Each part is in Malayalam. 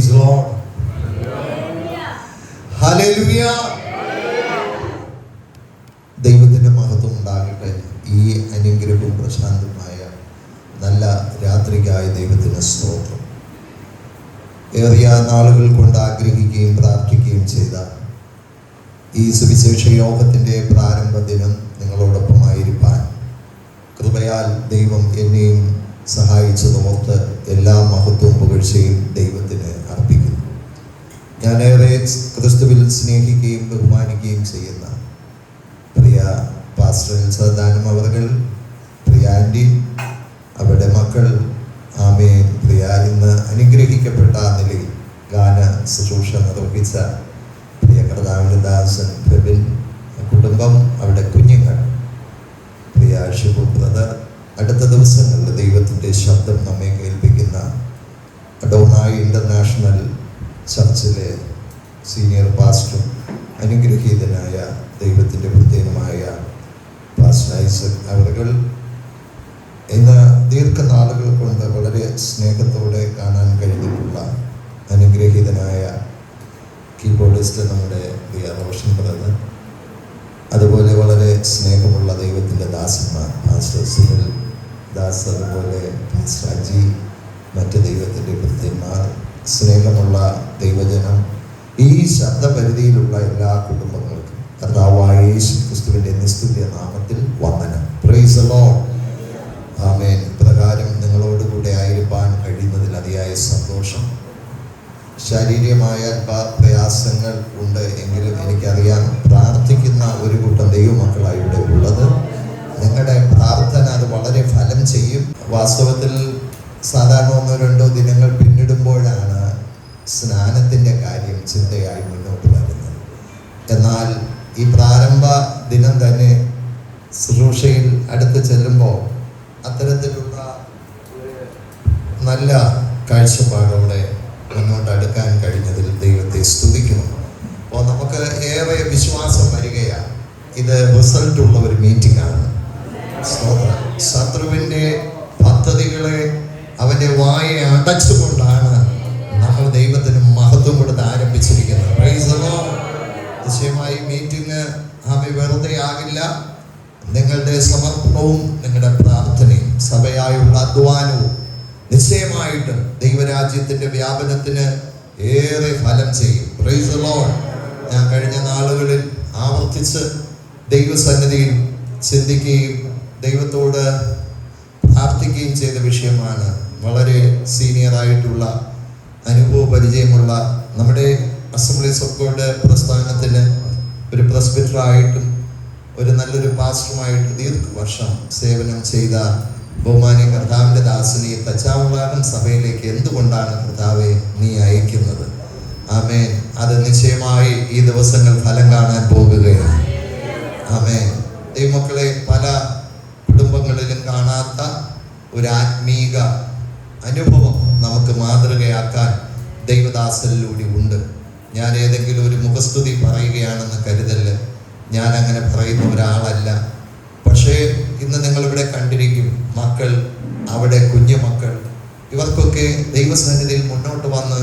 Praise the Lord. Hallelujah. ദൈവത്തിൻ്റെ മഹത്വം ഉണ്ടാകട്ടെ. ഈ അനുഗ്രഹവും പ്രശാന്തമായ നല്ല രാത്രിക്കായി ദൈവത്തിന് സ്തോത്രം. ഏറിയ നാളുകൾ കൊണ്ട് ആഗ്രഹിക്കുകയും പ്രാർത്ഥിക്കുകയും ചെയ്ത ഈ സുവിശേഷ യോഗത്തിൻ്റെ പ്രാരംഭ ദിനം നിങ്ങളോടൊപ്പമായിരിക്കാൻ കൃപയാൽ ദൈവം എന്നെയും സഹായിച്ചതോർത്ത് എല്ലാ മഹത്വവും പുകഴ്ചയും ദൈവത്തിന് അർപ്പിക്കുന്നു. ഞാനേറെ ക്രിസ്തുവിൽ സ്നേഹിക്കുകയും ബഹുമാനിക്കുകയും ചെയ്യുന്ന പ്രിയ പാസ്റ്റർ സദാനം അവർകൾ, പ്രിയ ആൻറ്റി, അവരുടെ മക്കൾ, ആമേൻ, പ്രിയ ഇന്ന് അനുഗ്രഹിക്കപ്പെട്ട നിലയിൽ ഗാന ശുശ്രൂഷ നിർവഹിച്ച പ്രിയ കർത്താവിൻ്റെ ദാസൻ പ്രബിൻ, കുടുംബം, അവരുടെ കുഞ്ഞുങ്ങൾ, പ്രിയ ഷിബു ബ്രദർ, അടുത്ത ദിവസങ്ങളിൽ ദൈവത്തിൻ്റെ ശബ്ദം നമ്മെ കേൾപ്പിക്കുന്ന അഡോണായി ഇൻ്റർനാഷണൽ ചർച്ചിലെ സീനിയർ പാസ്റ്ററും അനുഗ്രഹീതനായ ദൈവത്തിൻ്റെ പ്രത്യേകമായ പാസ്റ്റർ ഐസക് അവർകൾ, ഇന്ന് ദീർഘനാളുകൾ കൊണ്ട് വളരെ സ്നേഹത്തോടെ കാണാൻ കഴിഞ്ഞിട്ടുള്ള അനുഗ്രഹീതനായ കീബോർഡിസ്റ്റ് നമ്മുടെ പ്രിയ റോഷൻ ബ്രദർ, അതുപോലെ വളരെ സ്നേഹമുള്ള ദൈവത്തിൻ്റെ ദാസന്മാർ പാസ്റ്റർ സുനിൽ ദാസ്, അതുപോലെ പാസ്റ്റർ അജി, മറ്റ് ദൈവത്തിൻ്റെ ഭൃത്യന്മാർ, സ്നേഹമുള്ള ദൈവജനം, ഈ ശബ്ദപരിധിയിലുള്ള എല്ലാ കുടുംബങ്ങൾക്കും കർത്താവായ യേശു ക്രിസ്തുവിൻ്റെ നിസ്തുല്യ നാമത്തിൽ വന്ദനം. Praise the lord. ആമേൻ. ഇപ്രകാരം നിങ്ങളോട് കൂടെ ആയിരിക്കാൻ കഴിയുന്നതിൽ അതിയായ സന്തോഷം. ശാരീരികമായ പ്രയാസങ്ങൾ ഉണ്ട് എങ്കിലും എനിക്കറിയാം പ്രാർത്ഥിക്കുന്ന ഒരു കൂട്ടം ദൈവമക്കളാണ് ഇവിടെ ഉള്ളത്. നിങ്ങളുടെ പ്രാർത്ഥന അത് വളരെ ഫലം ചെയ്യും. വാസ്തവത്തിൽ സാധാരണ 1-2 ദിനങ്ങൾ പിന്നിടുമ്പോഴാണ് സ്നാനത്തിൻ്റെ കാര്യം ചിന്തയായി മുന്നോട്ട് വരുന്നത്. എന്നാൽ ഈ പ്രാരംഭ ദിനം തന്നെ ശുശ്രൂഷയിൽ അടുത്ത് ചെല്ലുമ്പോൾ അത്തരത്തിലുള്ള നല്ല കാഴ്ചപ്പാടോടെ മുന്നോട്ട് അടുക്കാൻ കഴിഞ്ഞതിൽ ദൈവത്തെ സ്തുതിക്കുന്നു. അപ്പോൾ നമുക്ക് ഏറെ വിശ്വാസം വരികയാണ്. ഇത് റിസൾട്ടുള്ള ഒരു മീറ്റിംഗ് ആണ്. ശത്രുവിൻ്റെ പദ്ധതികളെ അവൻ്റെ വായെ അടച്ചുകൊണ്ടാണ് നമ്മൾ ദൈവത്തിന് മഹത്വം കൊടുത്ത് ആരംഭിച്ചിരിക്കുന്നത്. Price the Lord. നിശ്ചയമായി മീറ്റിംഗ് വെറുതെ ആകില്ല. നിങ്ങളുടെ സമർപ്പണവും നിങ്ങളുടെ പ്രാർത്ഥനയും സഭയായുള്ള അധ്വാനവും നിശ്ചയമായിട്ടും ദൈവരാജ്യത്തിൻ്റെ വ്യാപനത്തിന് ഏറെ ഫലം ചെയ്യും. Price the Lord. ഞാൻ കഴിഞ്ഞ നാളുകളിൽ ആവർത്തിച്ച് ദൈവസന്നിധിയിൽ ചിന്തിക്കുകയും ദൈവത്തോട് പ്രാർത്ഥിക്കുകയും ചെയ്ത വിഷയമാണ്. വളരെ സീനിയറായിട്ടുള്ള അനുഭവ പരിചയമുള്ള നമ്മുടെ അസംബ്ലീസ് ഓഫ് ഗോഡ് പ്രസ്ഥാനത്തിന് ഒരു പ്രസ്ബിറ്ററായിട്ടും ഒരു നല്ലൊരു പാസ്റ്ററുമായിട്ട് ദീർഘവർഷം സേവനം ചെയ്ത ബഹുമാന്യ കർത്താവിൻ്റെ ദാസനെ തച്ചാവുള്ളാകൻ സഭയിലേക്ക് എന്തുകൊണ്ടാണ് കർത്താവെ നീ അയക്കുന്നത്? ആമേൻ. അത് നിശ്ചയമായി ഈ ദിവസങ്ങൾ ഫലം കാണാൻ പോകുകയാണ്. ആമേൻ. ദൈവമക്കളെ, പല കുടുംബങ്ങളിലും കാണാത്ത ഒരു ആത്മീക അനുഭവം നമുക്ക് മാതൃകയാക്കാൻ ദൈവദാസനിലൂടെ ഉണ്ട്. ഞാൻ ഏതെങ്കിലും ഒരു മുഖസ്തുതി പറയുകയാണെന്ന് കരുതല്. ഞാൻ അങ്ങനെ പറയുന്ന ഒരാളല്ല. പക്ഷേ ഇന്ന് നിങ്ങളിവിടെ കണ്ടിരിക്കും മക്കൾ, അവിടെ കുഞ്ഞുമക്കൾ, ഇവർക്കൊക്കെ ദൈവസന്നിധിയിൽ മുന്നോട്ട് വന്ന്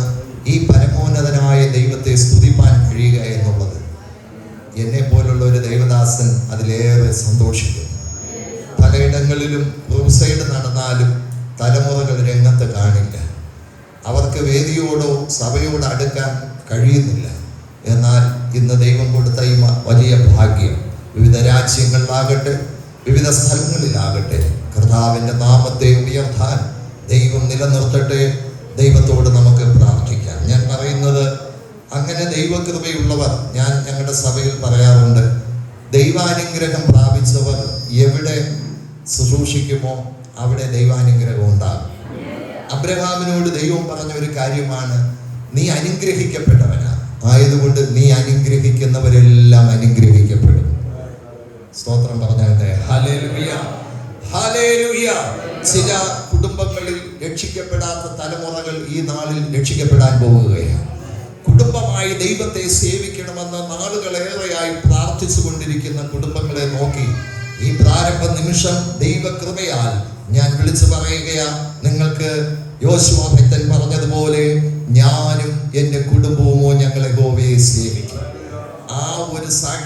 ഈ പരമോന്നതനായ ദൈവത്തെ സ്തുതിപ്പാൻ കഴിയുക എന്നുള്ളത് എന്നെ പോലുള്ള ഒരു ദൈവദാസൻ അതിലേറെ സന്തോഷിക്കും. പലയിടങ്ങളിലും ക്രൂസൈഡ് നടന്നാലും തലമുറകൾ രംഗത്ത് കാണില്ല. അവർക്ക് വേദിയോടോ സഭയോട് അടുക്കാൻ കഴിയുന്നില്ല. എന്നാൽ ഇന്ന് ദൈവം കൊടുത്ത ഈ വലിയ ഭാഗ്യം വിവിധ രാജ്യങ്ങളിലാകട്ടെ വിവിധ സ്ഥലങ്ങളിലാകട്ടെ കർത്താവിൻ്റെ നാമത്തെ ഉയർത്താൻ ദൈവം നിലനിർത്തട്ടെ. ദൈവത്തോട് നമുക്ക് പ്രാർത്ഥിക്കാം. ഞാൻ പറയുന്നത് അങ്ങനെ ദൈവകൃപയുള്ളവർ, ഞാൻ ഞങ്ങളുടെ സഭയിൽ പറയാറുണ്ട്, ദൈവാനുഗ്രഹം പ്രാപിച്ചവർ എവിടെ ശുശ്രൂഷിക്കുമോ അവിടെ ദൈവാനുഗ്രഹം ഉണ്ടാകും. അബ്രഹാമിനോട് ദൈവം പറഞ്ഞ ഒരു കാര്യമാണ്, നീ അനുഗ്രഹിക്കപ്പെട്ടവനാണ്, ആയതുകൊണ്ട് നീ അനുഗ്രഹിക്കുന്നവരെല്ലാം അനുഗ്രഹിക്കപ്പെടും. സ്തോത്രം പറഞ്ഞാട്ടെ. Hallelujah, hallelujah. ചില കുടുംബങ്ങളിൽ രക്ഷിക്കപ്പെടാത്ത തലമുറകൾ ഈ നാളിൽ രക്ഷിക്കപ്പെടാൻ പോവുകയാണ്. കുടുംബമായി ദൈവത്തെ സേവിക്കണമെന്ന് നാളുകളേറെയായി പ്രാർത്ഥിച്ചു കൊണ്ടിരിക്കുന്ന കുടുംബങ്ങളെ നോക്കി ഈ പ്രാരംഭ നിമിഷം ദൈവകൃപയാൽ ഞാൻ വിളിച്ചു പറയുകയാ, നിങ്ങൾക്ക് യോശുവ ഭക്തൻ പറഞ്ഞതുപോലെ ഞാനും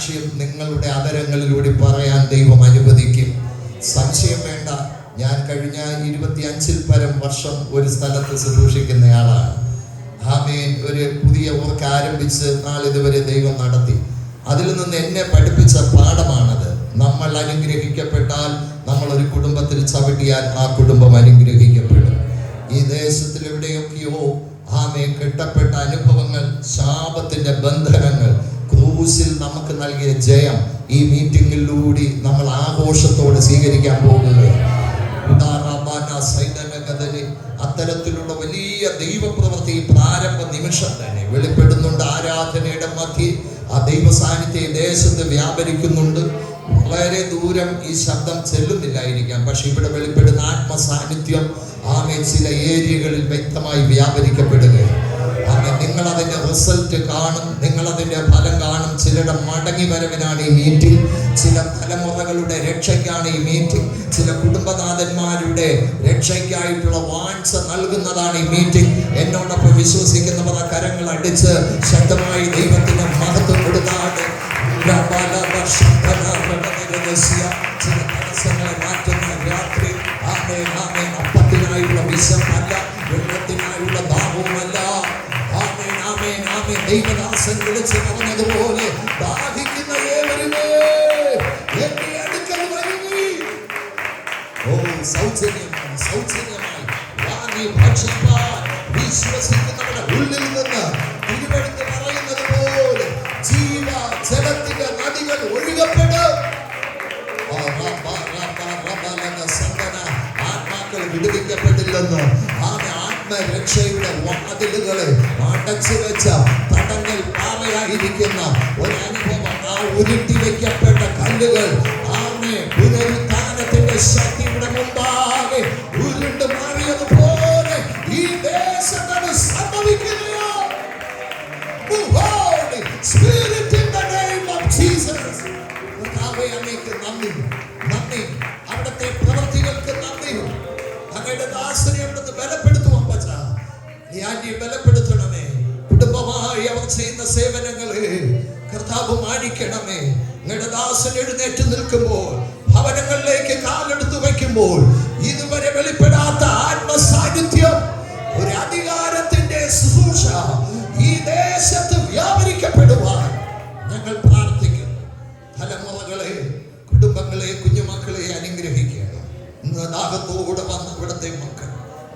സാക്ഷ്യം നിങ്ങളുടെ അതരങ്ങളിലൂടെ പറയാൻ ദൈവം അനുവദിക്കും. സംശയം വേണ്ട. ഞാൻ കഴിഞ്ഞ 25-ൽ പരം വർഷം ഒരു സ്ഥലത്ത് ശുശ്രൂഷിക്കുന്നയാളാണ്. ആമേൻ. ഒരു പുതിയ വർക്ക് ആരംഭിച്ച് നാളിതുവരെ ദൈവം നടത്തി. അതിൽ നിന്ന് എന്നെ പഠിപ്പിച്ച പാഠമാണത്. നമ്മൾ അനുഗ്രഹിക്കപ്പെട്ടാൽ, നമ്മൾ ഒരു കുടുംബത്തിൽ ചവിട്ടിയാൽ ആ കുടുംബം അനുഗ്രഹിക്കപ്പെടും. ഈ ദേശത്തിൽ എവിടെയൊക്കെയോ ആമേൻ കെട്ടപ്പെട്ട അനുഭവങ്ങൾ, ശാപത്തിന്റെ ബന്ധനങ്ങൾ, ക്രൂശിൽ നമുക്ക് നൽകിയ ജയം ഈ മീറ്റിംഗിലൂടെ നമ്മൾ ആഘോഷത്തോടെ സ്വീകരിക്കാൻ പോകുകയാണ്. അത്തരത്തിലുള്ള വലിയ ദൈവപ്രവൃത്തി പ്രാരംഭ നിമിഷം തന്നെ വെളിപ്പെടുന്നുണ്ട്. ആരാധനയുടെ മധ്യേ ആ ദൈവ സാന്നിധ്യം ദേശത്ത് വ്യാപരിക്കുന്നുണ്ട്. വളരെ ദൂരം ഈ ശബ്ദം ചെല്ലുന്നില്ലായിരിക്കാം, പക്ഷെ ഇവിടെ വെളിപ്പെടുന്ന ആത്മസാന്നിധ്യം ആമേ ചില ഏരിയകളിൽ വ്യക്തമായി വ്യാപരിക്കപ്പെടുകയാണ്. ആമേ, നിങ്ങൾ അതിന്റെ റിസൾട്ട് കാണും, നിങ്ങൾ അതിന്റെ ഫലം കാണും. ചിലരുടെ മടങ്ങി വരവിനാണ് ഈ മീറ്റിംഗ്, ചില തലമുറകളുടെ രക്ഷയ്ക്കാണ് ഈ മീറ്റിംഗ്, ചില കുടുംബനാഥന്മാരുടെ രക്ഷയ്ക്കായിട്ടുള്ള വാഞ്ച നൽകുന്നതാണ് ഈ മീറ്റിംഗ്. എന്നോടൊപ്പം വിശ്വസിക്കുന്നവർ ആ കരങ്ങൾ അടിച്ച് ശക്തമായി ദൈവത്തിന് മഹത്വം കൊടുത്താണ്. ചില തടസ്സങ്ങളെ മാറ്റുന്ന രാത്രി. ആമേൻ, ആമേൻ. അപ്പത്തിനായുള്ള വിശപ്പല്ല, വെള്ളത്തിനായുള്ള ദാഹവുമല്ല. ആമേൻ, ആമേൻ, ആമേൻ. ദൈവദാസൻ വിളിച്ച് പറഞ്ഞതുപോലെ ദാഹിക്കുന്ന ഏവരുമേ എന്റെ അടുക്കൽ വരുവീൻ. ഓ, സൗജന്യമായി സൗജന്യമായി വാങ്ങി ഭക്ഷിപ്പാൻ വിശ്വസിക്കുന്നവരുടെ ഉള്ളിൽ നിന്ന് തിരുവെഴുത്ത് പറയുന്നത് പോലെ ജീവ ജലത്തിന്റെ നദികൾ ഒഴുകപ്പെടും. ആത്മാക്കൾ വിടുവിക്കപ്പെട്ടില്ലെന്ന് ആത്മരക്ഷയുടെ വാതിലുകളെ അടച്ചു വെച്ച തടങ്ങൾ പാറയായിരിക്കുന്ന ഒരനുഭവം. ആ ഉരുട്ടി വയ്ക്കപ്പെട്ട കല്ലുകൾ ആമേ പുനരുത്ഥാനത്തിന്റെ ശക്തിയുടെ മുമ്പാകെ ഉരുണ്ട് മാറിയതുപോലെ ഈ ദേശത്ത് സംഭവിക്കുകയോ. Spirit in the name of Jesus. നന്ദി, നന്ദി. അവിടുത്തെ പ്രവൃത്തികൾക്ക് നന്ദി. അങ്ങയുടെ ദാസനെ അവിടുന്ന് ബലപ്പെടുത്തുവാൻ പറ്റ നീ ബലപ്പെടുത്തണമേ. കുടുംബമായി അവർ ചെയ്യുന്ന സേവനങ്ങളെ കർത്താവ് മാനിക്കണമേ. അങ്ങയുടെ ദാസൻ എഴുന്നേറ്റ് നിൽക്കുമ്പോൾ, ഭവനങ്ങളിലേക്ക് കാലെടുത്ത് വയ്ക്കുമ്പോൾ ഇതുവരെ വെളിപ്പെടാത്ത ആത്മസാന്നിധ്യം, ഒരു അധികാരത്തിന്റെ ശുശ്രൂഷ ഈ ദേശത്ത് വ്യാപരിക്കപ്പെടുവാൻ ഞങ്ങൾ പ്രാർത്ഥിക്കുന്നു. തലമുറകളെ, കുടുംബങ്ങളെ, കുഞ്ഞുമക്കളെ അനുഗ്രഹിക്കണം. ഇന്ന് ദാഹത്തോടെ വന്ന ഇവിടുത്തെ മക്കൾ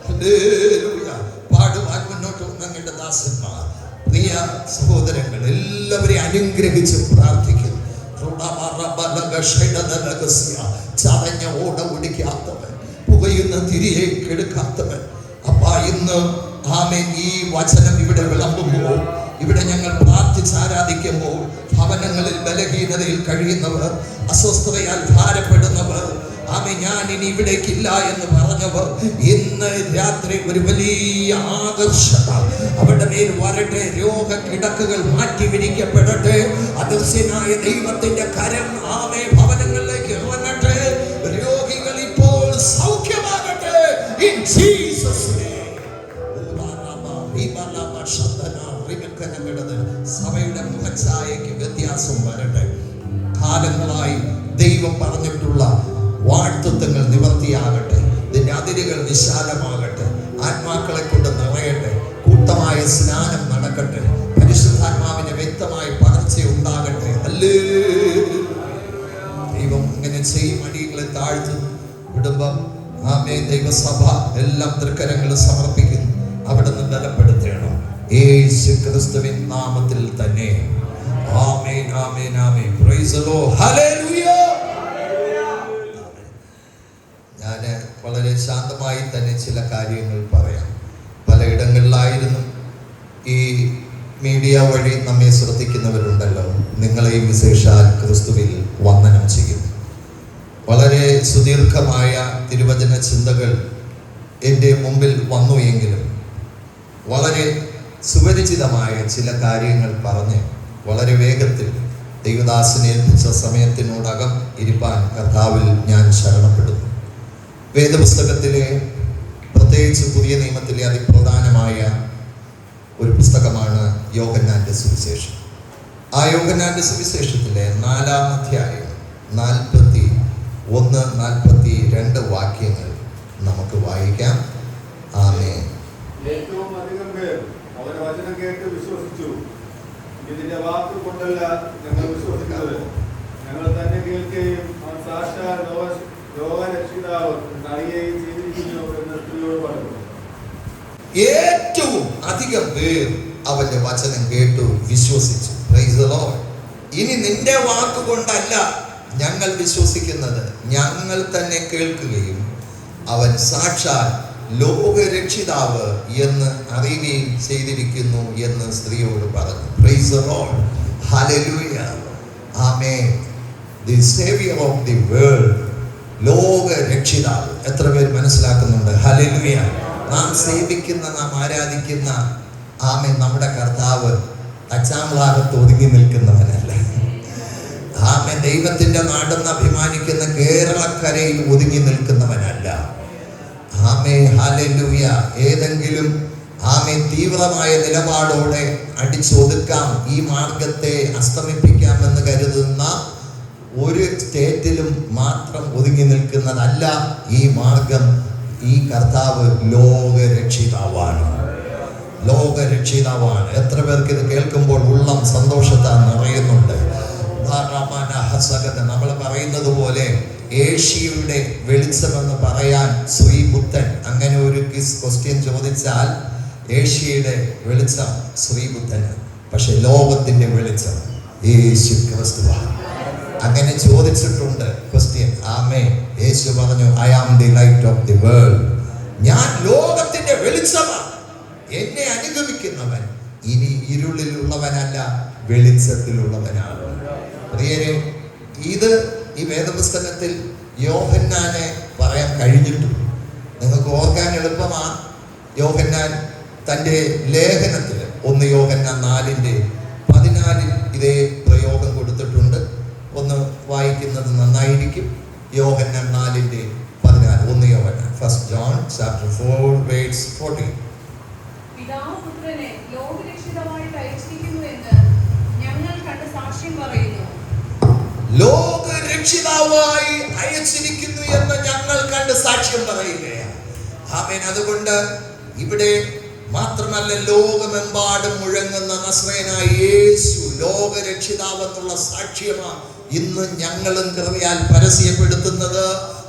ഹല്ലേലൂയ പാടുവാൻ മുന്നോട്ട് വന്ന ഞങ്ങളുടെ ദാസന്മാർ, പ്രിയ സഹോദരങ്ങൾ എല്ലാവരെയും അനുഗ്രഹിച്ച് പ്രാർത്ഥിക്കുന്നു. ചതഞ്ഞ ഓട ഒടിക്കാത്തവൻ, പുകയുന്ന തിരിയെ കെടുക്കാത്തവൻ. അപ്പാ, ഇന്ന് ആമേൻ ഈ വചനം ഇവിടെ വിളമ്പുമ്പോൾ, ഇവിടെ ഞങ്ങൾ പ്രാർത്ഥിച്ച് ആരാധിക്കുമ്പോൾ, ഭവനങ്ങളിൽ ബലഹീനതയിൽ കഴിയുന്നവർ, അസ്വസ്ഥതയാൽ ഭാരപ്പെടുന്നവർ, ആമേ ഞാൻ ഇനി ഇവിടേക്കില്ല എന്ന് പറഞ്ഞവർ, ഇന്ന് രാത്രി ഒരു വലിയ ആകർഷണ അവരുടെ മേൽ വരട്ടെ. രോഗകിടക്കുകൾ മാറ്റി വിരിക്കപ്പെടട്ടെ. അദൃശ്യനായ ദൈവത്തിന്റെ കരം ആമേ ഭവനങ്ങളിലേക്ക് ഇറങ്ങട്ടെ. രോഗികൾ ഇപ്പോൾ സൗഖ്യമാകട്ടെ. In Jesus name. സഭയുടെ മുഖഛായയ്ക്ക് വ്യത്യാസം വരട്ടെ. കാലങ്ങളായി ദൈവം പറഞ്ഞിട്ടുള്ള വാഴ്ത്തത്വങ്ങൾ നിവർത്തിയാകട്ടെ. ഇതിന്റെ അതിരുകൾ വിശാലമാകട്ടെ. ആത്മാക്കളെ കൊണ്ട് നിറയട്ടെ. കൂട്ടമായ സ്നാനം നടക്കട്ടെ. പരിശുദ്ധാത്മാവിന്റെ വ്യക്തമായ പകർച്ച ഉണ്ടാകട്ടെ. ദൈവം ഇങ്ങനെ ചെയ്യും. അടികളെ താഴ്ത്തുന്നു. കുടുംബം, ആമേൻ, ദൈവസഭ എല്ലാം തൃക്കരങ്ങൾ സമർപ്പിക്കുന്നു. അവിടെ നിന്ന് ബലപ്പെടുത്തണം യേശു ക്രിസ്തുവിൻ നാമത്തിൽ തന്നെ. ആമേൻ, ആമേൻ, ആമേൻ. Praise the lord. ഹല്ലേലൂയ. ഞാൻ വളരെ ശാന്തമായി തന്നെ ചില കാര്യങ്ങൾ പറയാം. പലയിടങ്ങളിലായിരുന്നു ഈ മീഡിയ വഴി നമ്മെ ശ്രദ്ധിക്കുന്നവരുണ്ടല്ലോ. നിങ്ങളെയും വിശേഷാൽ ക്രിസ്തുവിൽ വന്ദനം ചെയ്യും. വളരെ സുദീർഘമായ തിരുവചന ചിന്തകൾ എൻ്റെ മുമ്പിൽ വന്നു എങ്കിലും വളരെ സുപരിചിതമായ ചില കാര്യങ്ങൾ പറഞ്ഞ് വളരെ വേഗത്തിൽ ദൈവദാസനെ ഏൽപ്പിച്ച സമയത്തിനോടകം ഇരിപ്പാൻ കർത്താവിൽ ഞാൻ ശരണപ്പെടുന്നു. വേദപുസ്തകത്തിലെ, പ്രത്യേകിച്ച് പുതിയ നിയമത്തിലെ അതിപ്രധാനമായ ഒരു പുസ്തകമാണ് യോഹന്നാന്റെ സുവിശേഷം. ആ യോഹന്നാന്റെ സുവിശേഷത്തിലെ 4-ാം അധ്യായം 41-42 വാക്യങ്ങൾ നമുക്ക് വായിക്കാം. ആമേൻ. ഏറ്റവും അധികം പേർ അവന്റെ വചനം കേട്ട് വിശ്വസിച്ചു. ഇതിന്റെ വാക്ക് കൊണ്ടല്ല ഞങ്ങൾ വിശ്വസിക്കുന്നത്, ഞങ്ങൾ തന്നെ കേൾക്കുകയും അവൻ സാക്ഷാൽ ലോകരക്ഷിതാവ് അറിയുകയും ചെയ്തിരിക്കുന്നു എന്ന് സ്ത്രീയോട് പറഞ്ഞു. ഏറ്റവും അധികം പേർ അവന്റെ വചനം കേട്ടു വിശ്വസിച്ചു. Price the Lord. ഇനി നിന്റെ വാക്കുകൊണ്ടല്ല ഞങ്ങൾ വിശ്വസിക്കുന്നത്, ഞങ്ങൾ തന്നെ കേൾക്കുകയും അവൻ സാക്ഷാൽ ലോകരക്ഷിതാവ് എന്ന് അറിയുകയും ചെയ്തിരിക്കുന്നു എന്ന് സ്ത്രീയോട് പറഞ്ഞു. Praise the lord. ഹല്ലേലൂയ. ആമേൻ. The saviour of the world, ലോകരക്ഷിതാവ്. എത്ര പേർ മനസ്സിലാക്കുന്നുണ്ട്? ഹല്ലേലൂയ. നാം സേവിക്കുന്ന, നാം ആരാധിക്കുന്ന ആമേൻ നമ്മുടെ കർത്താവ് തച്ചാമ്ലാകത്ത് ഒതുങ്ങി നിൽക്കുന്നവനല്ല. ആമേൻ. ദൈവത്തിന്റെ നാടെന്ന് അഭിമാനിക്കുന്ന കേരളക്കരയിൽ ഒതുങ്ങി നിൽക്കുന്നവനല്ല. ആമേൻ. ഹല്ലേലൂയ. ഏതെങ്കിലും ആമേൻ തീവ്രമായ നിലപാടോടെ അടിച്ചൊതുക്കാം, ഈ മാർഗത്തെ അസ്തമിപ്പിക്കാമെന്ന് കരുതുന്ന ഒരു സ്റ്റേറ്റിലും മാത്രം ഒതുങ്ങി നിൽക്കുന്നതല്ല ഈ മാർഗം. ഈ കർത്താവ് ലോകരക്ഷിതാവാണ്, ലോകരക്ഷിതാവാണ്. എത്ര പേർക്ക് ഇത് കേൾക്കുമ്പോൾ ഉള്ളം സന്തോഷത്താൽ നിറയുന്നുണ്ട്? നമ്മൾ പറയുന്നത് പോലെ ഏഷ്യയുടെ വെളിച്ചമെന്ന് പറയാൻ ശ്രീബുദ്ധൻ, അങ്ങനെ ഒരു ക്വസ്റ്റ്യൻ ചോദിച്ചാൽ ഏഷ്യയുടെ വെളിച്ചം ശ്രീബുദ്ധന്, പക്ഷെ ലോകത്തിന്റെ വെളിച്ചം യേശു ക്രിസ്തുവാണ്. അങ്ങനെ ചോദിച്ചിട്ടുണ്ട് ക്വസ്റ്റ്യൻ. ആമേ. യേശു പറഞ്ഞു, I am the light of the world. ഞാൻ ലോകത്തിന്റെ വെളിച്ചമാണ്. എന്നെ അനുഗമിക്കുന്നവൻ ഇനി ഇരുളിലുള്ളവനല്ല, വെളിച്ചത്തിലുള്ളവനാണ്. പ്രിയരെ, ഇത് ഈ വേദപുസ്തകത്തിൽ യോഹന്നാനെ പറയാൻ കഴിഞ്ഞിട്ടും നിങ്ങൾക്ക് ഓർക്കാൻ എളുപ്പമാണ്. യോഹന്നാൻ തൻ്റെ ലേഖനത്തിൽ 1 യോഹന്നാൻ 4:14 ഇതേ പ്രയോഗം കൊടുത്തിട്ടുണ്ട്. ഒന്ന് വായിക്കുന്നത് നന്നായിരിക്കും. യോഹന്നാൻ 4:14. 1 യോഹന്നാൻ, 1 John chapter 4 verse 14. പിതാവ് പുത്രനെ ലോകരക്ഷിതാവായി അയച്ചിരിക്കുന്നു എന്ന് ഞങ്ങൾ കണ്ട് സാക്ഷ്യം പറയുന്നു. ലോകരക്ഷിതാവായി അയച്ചിരിക്കുന്നു എന്ന് ഞങ്ങൾ കണ്ട് സാക്ഷ്യം പറയുകയാണ്. ആമേൻ. അതുകൊണ്ട് ഇവിടെ മാത്രമല്ല, ലോകമെമ്പാടും മുഴങ്ങുന്ന നസ്രയനായ യേശു ലോകരക്ഷിതാവെന്നുള്ള സാക്ഷ്യമാണ് ഇന്ന് ഞങ്ങളും കൃപയാൽ പരസ്യപ്പെടുത്തുന്നത്.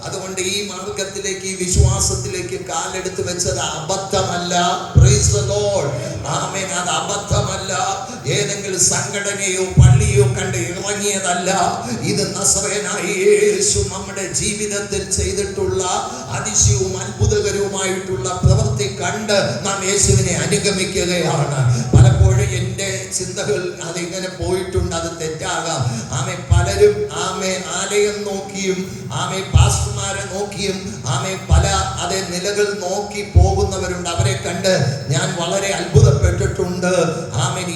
അതുകൊണ്ട് ഈ മാർഗത്തിലേക്ക്, ഈ വിശ്വാസത്തിലേക്ക് കാലെടുത്ത് വെച്ചത് അബദ്ധമല്ല. Praise the lord. ആമേൻ. അത് അബദ്ധമല്ല. ഏതെങ്കിലും സംഘടനയോ പള്ളിയോ കണ്ട് ഇറങ്ങിയതല്ല. ഇത് നസറേയനായ യേശു നമ്മുടെ ജീവിതത്തിൽ ചെയ്തിട്ടുള്ള അതിശയവും അത്ഭുതകരവുമായിട്ടുള്ള പ്രവൃത്തി കണ്ട് നാം യേശുവിനെ അനുഗമിക്കുകയാണ്. പലപ്പോഴും എൻ്റെ ചിന്തകൾ അതിങ്ങനെ പോയിട്ടുണ്ട്, അത് തെറ്റാകാം. പലരും ആലയം നോക്കിയും പാസ്റ്റർമാരെ നോക്കിയും പല അതേ നിലകൾ നോക്കി പോകുന്നവരുണ്ട്. അവരെ കണ്ട് ഞാൻ വളരെ അത്ഭുതപ്പെട്ടിട്ടുണ്ട്.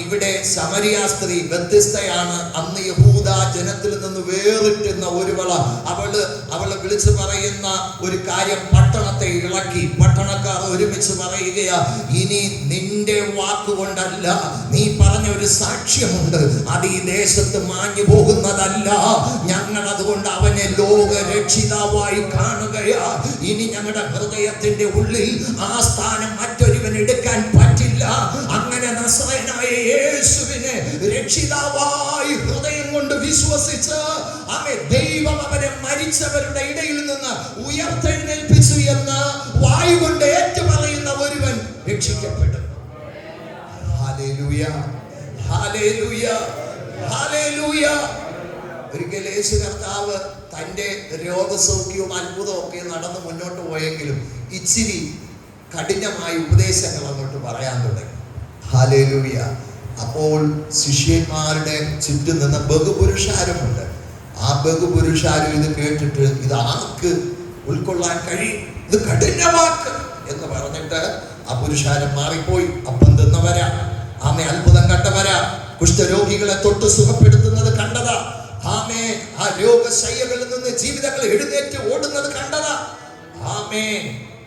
ഇവിടെ ശമരിയ സ്ത്രീ വ്യത്യസ്തയാണ്. അന്ന് യഹൂദ ജനത്തിൽ നിന്ന് വേറിട്ടുന്ന ഒരുവള. അവള് വിളിച്ചു പറയുന്ന ഒരു കാര്യം പട്ടണത്തെ ഇളക്കി. പട്ടണക്കാർ ഒരുമിച്ച് പറയുകയാ, ഇനി നിന്റെ വാക്കുകൊണ്ടല്ല, നീ പറഞ്ഞ ഒരു സാക്ഷ്യമുണ്ട്, അത് ഈ ദേശത്ത് മാഞ്ഞു പോകുന്നതല്ല. ഞങ്ങൾ അതുകൊണ്ട് അവനെ ലോകരക്ഷിതാവായി കാണുകയാ. ഇനി ഞങ്ങളുടെ ഹൃദയത്തിന്റെ ഉള്ളിൽ ആ സ്ഥാനം മറ്റൊരുവൻ എടുക്കാൻ പറ്റില്ല. അങ്ങനെ നസറേയനായ യേശുവിനെ രക്ഷിതാവായി ഹൃദയം കൊണ്ട് വിശ്വസിച്ച് ദൈവം അവനെ മരിച്ചവരുടെ ഇടയിൽ നിന്ന് ഉയർത്തെഴുന്നേൽപ്പിച്ചു എന്ന് വായു കൊണ്ട് ഏറ്റുപറയുന്ന ഒരുവൻ രക്ഷിക്കപ്പെടും. Hallelujah, hallelujah, hallelujah. ഒരിക്കൽ യേശു കർത്താവ് തൻ്റെ രോഗസൗഖ്യവും അത്ഭുതവും ഒക്കെ നടന്ന് മുന്നോട്ട് പോയെങ്കിലും ഇച്ചിരി കഠിനമായ ഉപദേശങ്ങൾ അങ്ങോട്ട് പറയാൻ തുടങ്ങി. ഹല്ലേലൂയ. അപ്പോൾ ശിഷ്യന്മാരുടെ ചുറ്റും നിന്ന് ബഹുപുരുഷാരമുണ്ട്. ആ ബഹുപുരുഷാരം ഇത് കേട്ടിട്ട് ഇത് ആർക്ക് ഉൾക്കൊള്ളാൻ കഴിയും, ഇത് കഠിനമാക്ക് എന്ന് പറഞ്ഞിട്ട് ആ പുരുഷാരം മാറിപ്പോയി. അപ്പം തിന്നവരാ, അത്ഭുതം കണ്ടവരാ, കുഷ്ഠരോഗികളെ തൊട്ട് സുഖപ്പെടുത്തുന്നത് കണ്ടതാ, ആ രോഗശയ്യകളിൽ നിന്ന് ജീവിതങ്ങൾ എഴുന്നേറ്റ് ഓടുന്നത് കണ്ടതാ.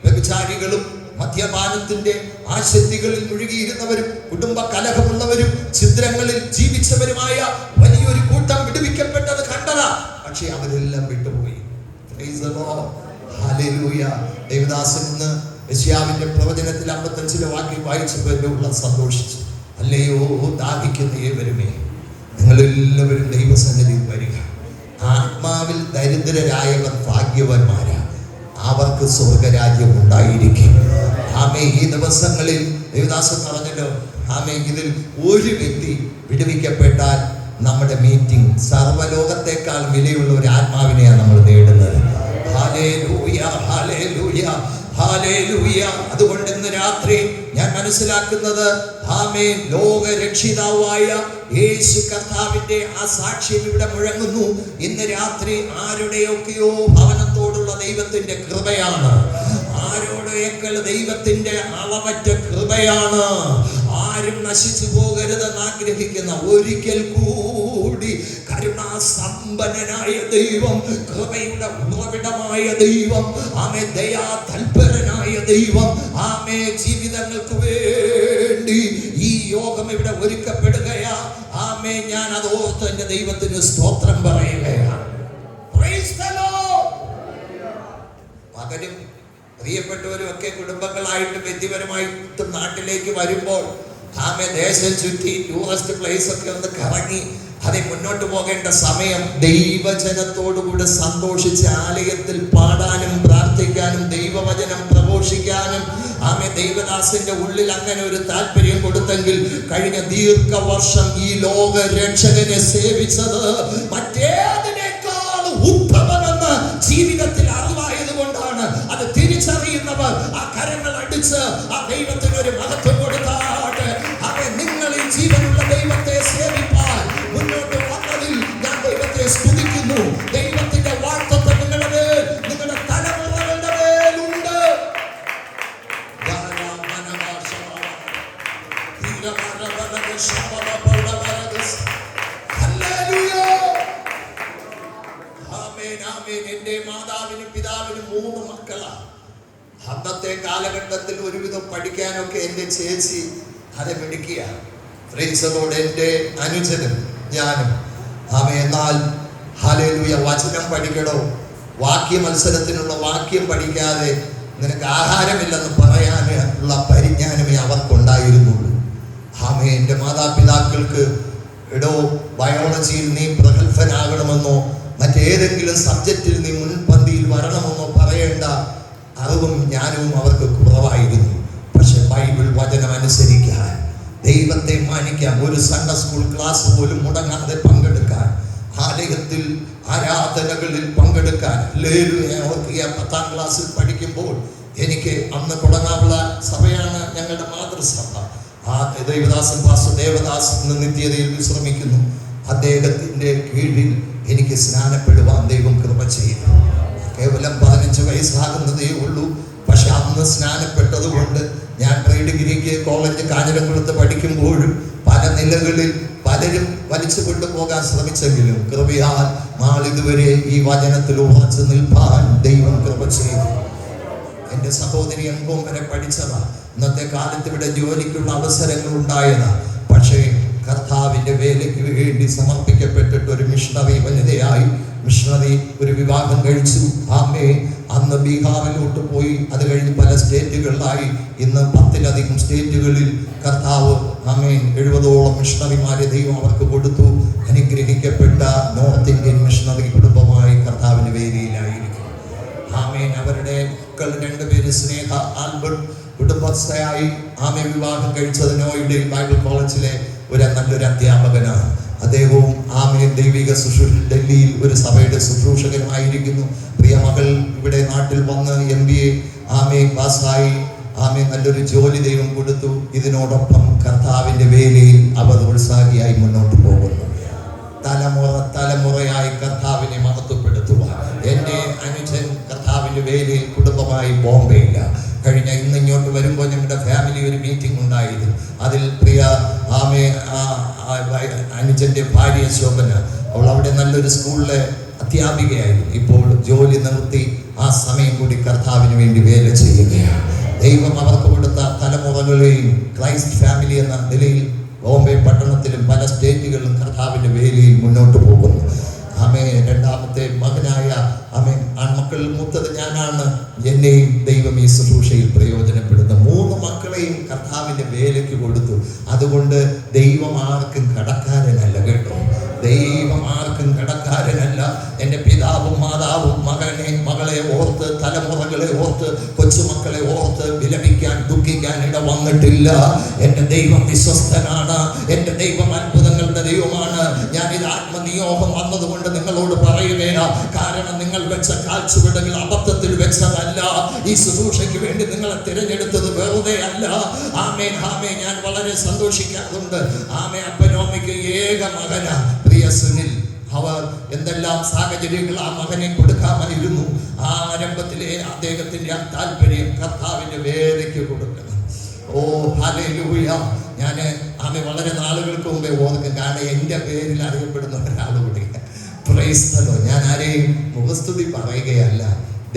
വ്യഭിചാരികളും മദ്യപാനത്തിന്റെ ആശക്തികളിൽ മുഴുകിയിരുന്നവരും കുടുംബ കലഹമുള്ളവരും ഛിദ്രങ്ങളിൽ ജീവിച്ചവരുമായ വലിയൊരു കൂട്ടം വിടുവിക്കപ്പെട്ടത് കണ്ടതാ. പക്ഷെ അവരെല്ലാം വിട്ടുപോയി. Praise the Lord. Hallelujah. Devadasan ഇന്ന് യെശയ്യാവിന്റെ പ്രവചനത്തിൽ 55 വാക്യം വായിച്ചപ്പോൾ സന്തോഷിച്ചു. അല്ലയോ ദാഹിക്കുന്ന ഏവരുമേ, നിങ്ങളെല്ലാവരും ദൈവസന്നിധിയിൽ വരിക. ആത്മാവിൽ ദരിദ്രരായവർ ഭാഗ്യവാന്മാരാ, അവർക്ക് സ്വർഗരാജ്യം ഉണ്ടായിരിക്കും. ആമേ, ഈ ദിവസങ്ങളിൽ ദേവദാസൻ പറഞ്ഞല്ലോ, ആമേ, ഇതിൽ ഒരു വ്യക്തി വിടുവിക്കപ്പെട്ടാൽ നമ്മുടെ മീറ്റിംഗ് സർവ്വലോകത്തെക്കാൾ വിലയുള്ള ഒരു ആത്മാവിനെയാണ് നമ്മൾ നേടുന്നത്. Hallelujah, hallelujah, hallelujah. അതുകൊണ്ട് ഇന്ന് രാത്രി ഞാൻ മനസ്സിലാക്കുന്നത്, ആമേ, ലോകരക്ഷിതാവായ യേശു കർത്താവിന്റെ ആ സാക്ഷ്യം ഇവിടെ മുഴങ്ങുന്നു. ഇന്ന് രാത്രി ആരുടെയൊക്കെയോ ഭവനത്തോടുള്ള ദൈവത്തിന്റെ കൃപയാണ്, ആരോടെയൊക്കെ ദൈവത്തിന്റെ അളവറ്റ കൃപയാണ്. ആരും നശിച്ചു പോകരുതെന്ന് ആഗ്രഹിക്കുന്ന, ഒരിക്കൽ കൂടി കരുണാസമ്പന്നനായ ദൈവം, കൃപയുടെ ഉറവിടമായ ദൈവം, ആമേ, ദയാതൽപരനായ ദൈവം, ആമേ, ജീവിതങ്ങൾക്ക് വേണ്ടി ഈ യോഗം ഇവിടെ ഒരുക്കപ്പെടുകയാ. ആമേ, ഞാൻ അതോർത്ത് എന്റെ ദൈവത്തിന് സ്തോത്രം പറയുകയാണ്. Praise the Lord. മകനും പ്രിയപ്പെട്ടവരും ഒക്കെ കുടുംബങ്ങളായിട്ടും വ്യക്തിപരമായിട്ടും നാട്ടിലേക്ക് വരുമ്പോൾ, ആമേ, ദേശം ചുറ്റി ടൂറിസ്റ്റ് പ്ലേസ് ഒക്കെ ഒന്ന് കറങ്ങി അതിൽ മുന്നോട്ട് പോകേണ്ട സമയം ദൈവജനത്തോടുകൂടെ സന്തോഷിച്ച് ആലയത്തിൽ പാടാനും പ്രാർത്ഥിക്കാനും ദൈവവചനം പ്രഘോഷിക്കാനും, ആമേ, ദൈവദാസന്റെ ഉള്ളിൽ അങ്ങനെ ഒരു താല്പര്യം കൊടുത്തെങ്കിൽ കഴിഞ്ഞ ദീർഘവർഷം ഈ ലോക രക്ഷകനെ സേവിച്ചത് മറ്റേതിനേക്കാൾ ഉത്തമമെന്ന് ജീവിതത്തിൽ അറിവായത് കൊണ്ടാണ്. അത് തിരിച്ചറിയുന്നവർ ആ കരങ്ങൾ അടിച്ച് ആ ദൈവത്തിന് ഒരു മഹത്വം കൊടുത്താട്ട്, അവൻ നിങ്ങളിൽ ജീവനുള്ള ദൈവത്തെ സേവിപ്പാൻ മുന്നോട്ട് വന്നതിൽ ഞാൻ ദൈവത്തെ സ്തുതിക്കുന്നു. ദൈവത്തിന്റെ വാഴ്ത്തത്വം നിങ്ങളുടെ മേൽ, നിങ്ങളുടെ തലമുറകളുടെ മേലുണ്ട്. എന്റെ മാതാവിനും പിതാവിനും 3 മക്കളാണ്. അന്നത്തെ കാലഘട്ടത്തിൽ ഒരുവിധം പഠിക്കാനൊക്കെ എൻ്റെ ചേച്ചി അത് മിടുക്കിയ ഫ്രണ്ട്സോട് എൻ്റെ അനുജനും ഞാനും, എന്നാൽ ഹല്ലേലൂയ, വചനം പഠിക്കണോ, വാക്യ മത്സരത്തിനുള്ള വാക്യം പഠിക്കാതെ നിനക്ക് ആഹാരമില്ലെന്ന് പറയാനുള്ള പരിജ്ഞാനമേ അവർക്കുണ്ടായിരുന്നുള്ളൂ. എൻ്റെ മാതാപിതാക്കൾക്ക് എടോ ബയോളജിയിൽ നീ പ്രഗത്ഭനാകണമെന്നോ മറ്റേതെങ്കിലും സബ്ജക്റ്റിൽ നീ മുൻപന്തിയിൽ വരണമെന്നോ പറയേണ്ട അറിവും ജ്ഞാനവും അവർക്ക് കുറവായിരുന്നു. പക്ഷെ ബൈബിൾ വചനം അനുസരിക്കാൻ, ദൈവത്തെ മാനിക്കാൻ, ഒരു സൺഡേ സ്കൂൾ ക്ലാസ് പോലും മുടങ്ങാതെ പങ്കെടുക്കാൻ, ആലയത്തിൽ ആരാധനകളിൽ പങ്കെടുക്കാൻ. അവർക്ക് 10ാം ക്ലാസ്സിൽ പഠിക്കുമ്പോൾ എനിക്ക് അന്ന് തുടങ്ങാനുള്ള സഭയാണ് ഞങ്ങളുടെ മാതൃസഭ. ആ ദൈവദാസൻ പാസ്റ്റർ ദേവദാസൻ ഇന്ന് നിത്യതയിൽ വിശ്രമിക്കുന്നു. അദ്ദേഹത്തിൻ്റെ കീഴിൽ എനിക്ക് സ്നാനപ്പെടുവാൻ ദൈവം കൃപ ചെയ്തു. കേവലം 15 വയസ്സാകുന്നതേ ഉള്ളൂ. പക്ഷെ അന്ന് സ്നാനപ്പെട്ടത് കൊണ്ട് ഞാൻ പ്രീ ഡിഗ്രിക്ക് കോളേജ് കാഞ്ഞിരംകുളത്ത് പഠിക്കുമ്പോഴും പല നിലകളിൽ പലരും വലിച്ചു കൊണ്ടുപോകാൻ ശ്രമിച്ചെങ്കിലും കൃപയാൽ നാളിതുവരെ ഈ വചനത്തിൽ ഉറച്ചു നിൽപ്പാൻ ദൈവം കൃപ ചെയ്തു. എൻ്റെ സഹോദരി എംകോം വരെ പഠിച്ചതാ. ഇന്നത്തെ കാലത്ത് ഇവിടെ ജോലിക്കുള്ള അവസരങ്ങൾ ഉണ്ടായതാ. പക്ഷേ കർത്താവിൻ്റെ വേലയ്ക്ക് വേണ്ടി സമർപ്പിക്കപ്പെട്ടിട്ട് ഒരു മിഷണറി വനിതയായി മിഷണറി ഒരു വിവാഹം കഴിച്ചു. അന്ന് ബീഹാറിലോട്ട് പോയി, അത് കഴിഞ്ഞ് പല സ്റ്റേറ്റുകളിലായി. ഇന്ന് 10ലധികം സ്റ്റേറ്റുകളിൽ കർത്താവ് 70ഓളം മിഷണറിമാരെ ദൈവം അവർക്ക് കൊടുത്തു. അനുഗ്രഹിക്കപ്പെട്ട നോർത്ത് ഇന്ത്യൻ മിഷണറി കുടുംബമായി കർത്താവിൻ്റെ വേദിയിലായിരിക്കും. അവരുടെ മക്കൾ 2 പേര് സ്നേഹ ആൽബർട്ട് കുടുംബസ്ഥയായി വിവാഹം കഴിച്ചത് നോയിഡയിൽ ബൈബിൾ കോളേജിലെ നല്ലൊരു അധ്യാപകനാണ്. അദ്ദേഹവും ദൈവിക ശുശ്രൂഷ ഡൽഹിയിൽ ഒരു സഭയുടെ ശുശ്രൂഷകനുമായിരിക്കുന്നു. പ്രിയ മകൾ ഇവിടെ നാട്ടിൽ വന്ന് MBA പാസ്സായി നല്ലൊരു ജോലി ദൈവം കൊടുത്തു. ഇതിനോടൊപ്പം കർത്താവിൻ്റെ വേലയിൽ അവർ ഉത്സാഹിയായി മുന്നോട്ട് പോകുന്നു. തലമുറയായി കർത്താവിനെ മഹത്വപ്പെടുത്തുവാൻ എൻ്റെ അനുജൻ കർത്താവിൻ്റെ വേലയിൽ കുടുംബമായി ബോംബെയില്ല. കഴിഞ്ഞ ഇങ്ങോട്ട് വരുമ്പോൾ ഞങ്ങളുടെ ഫാമിലി ഒരു മീറ്റിംഗ് ഉണ്ടായിരുന്നു. അതിൽ പ്രിയ അനുജൻ്റെ ഭാര്യ ശോഭന, അവൾ അവിടെ നല്ലൊരു സ്കൂളിലെ അധ്യാപികയായിരുന്നു. ഇപ്പോൾ ജോലി നിർത്തി ആ സമയം കൂടി കർത്താവിന് വേണ്ടി വേല ചെയ്യുകയാണ്. ദൈവം അവർക്ക് കൊടുത്ത തലമുറകളെയും ക്രൈസ്റ്റ് ഫാമിലി എന്ന നിലയിൽ ബോംബെ പട്ടണത്തിലും പല സ്റ്റേറ്റുകളിലും കർത്താവിൻ്റെ വേലയിൽ മുന്നോട്ട് പോകുന്നു. ആമേൻ. രണ്ടാമത്തെ മകനായ ആമേൻ ആൺമക്കളിൽ മൂത്തത് ഞാനാണ്. എന്നെയും ദൈവം ഈ ശുശ്രൂഷയിൽ പ്രയോജനപ്പെടുന്ന 3 മക്കളെയും കർത്താവിൻ്റെ വേലയ്ക്ക് കൊടുത്തു. അതുകൊണ്ട് ദൈവം ആർക്കും കടക്കാരനല്ല കേട്ടോ. ദൈവം ആർക്കും കടക്കാരനല്ല. എൻ്റെ പിതാവും മാതാവും മകളെ ഓർത്ത്, തലമുറകളെ ഓർത്ത്, കൊച്ചുമക്കളെ ഓർത്ത് വിലപിക്കാൻ ദുഃഖിക്കാൻ ഇട വന്നിട്ടില്ല. എൻ്റെ ദൈവം വിശ്വസ്തനാണ്. എൻ്റെ ദൈവം അത്ഭുതങ്ങളുടെ ദൈവമാണ്. ഞാനിത് ആത്മനിയോഗം വന്നതുകൊണ്ട് നിങ്ങളോട് പറയുകയാണ്. കാരണം നിങ്ങൾ വെച്ച കാഴ്ചപ്പാടുകൾ അബദ്ധത്തിൽ വെച്ചതല്ല. ഈ ശുശ്രൂഷയ്ക്ക് വേണ്ടി നിങ്ങളെ തിരഞ്ഞെടുത്തത് വെറുതെ അല്ല. ആമേൻ ആമേൻ. ഞാൻ വളരെ സന്തോഷിക്കാറുണ്ട്. ആമേ അപ്പനോമയ്ക്ക് ഏക മകന പ്രിയ സുനിൽ. അവർ എന്തെല്ലാം സാഹചര്യങ്ങൾ ആ മകനെ കൊടുക്കാമായിരുന്നു. ആ ആരംഭത്തിലെ അദ്ദേഹത്തിന്റെ ആ താല്പര്യം കർത്താവിന്റെ വേലയ്ക്ക് കൊടുക്കണം. ഓ ഹല്ലേലൂയ. ഞാൻ ആമേ വളരെ നാളുകൾക്ക് മുമ്പേ ഓർക്കും. കാരണം എൻ്റെ പേരിൽ അറിയപ്പെടുന്ന ഒരാളുകൂടി. Price the Lord. ഞാൻ ആരെയും മുഖസ്തുതി പറയുകയല്ല.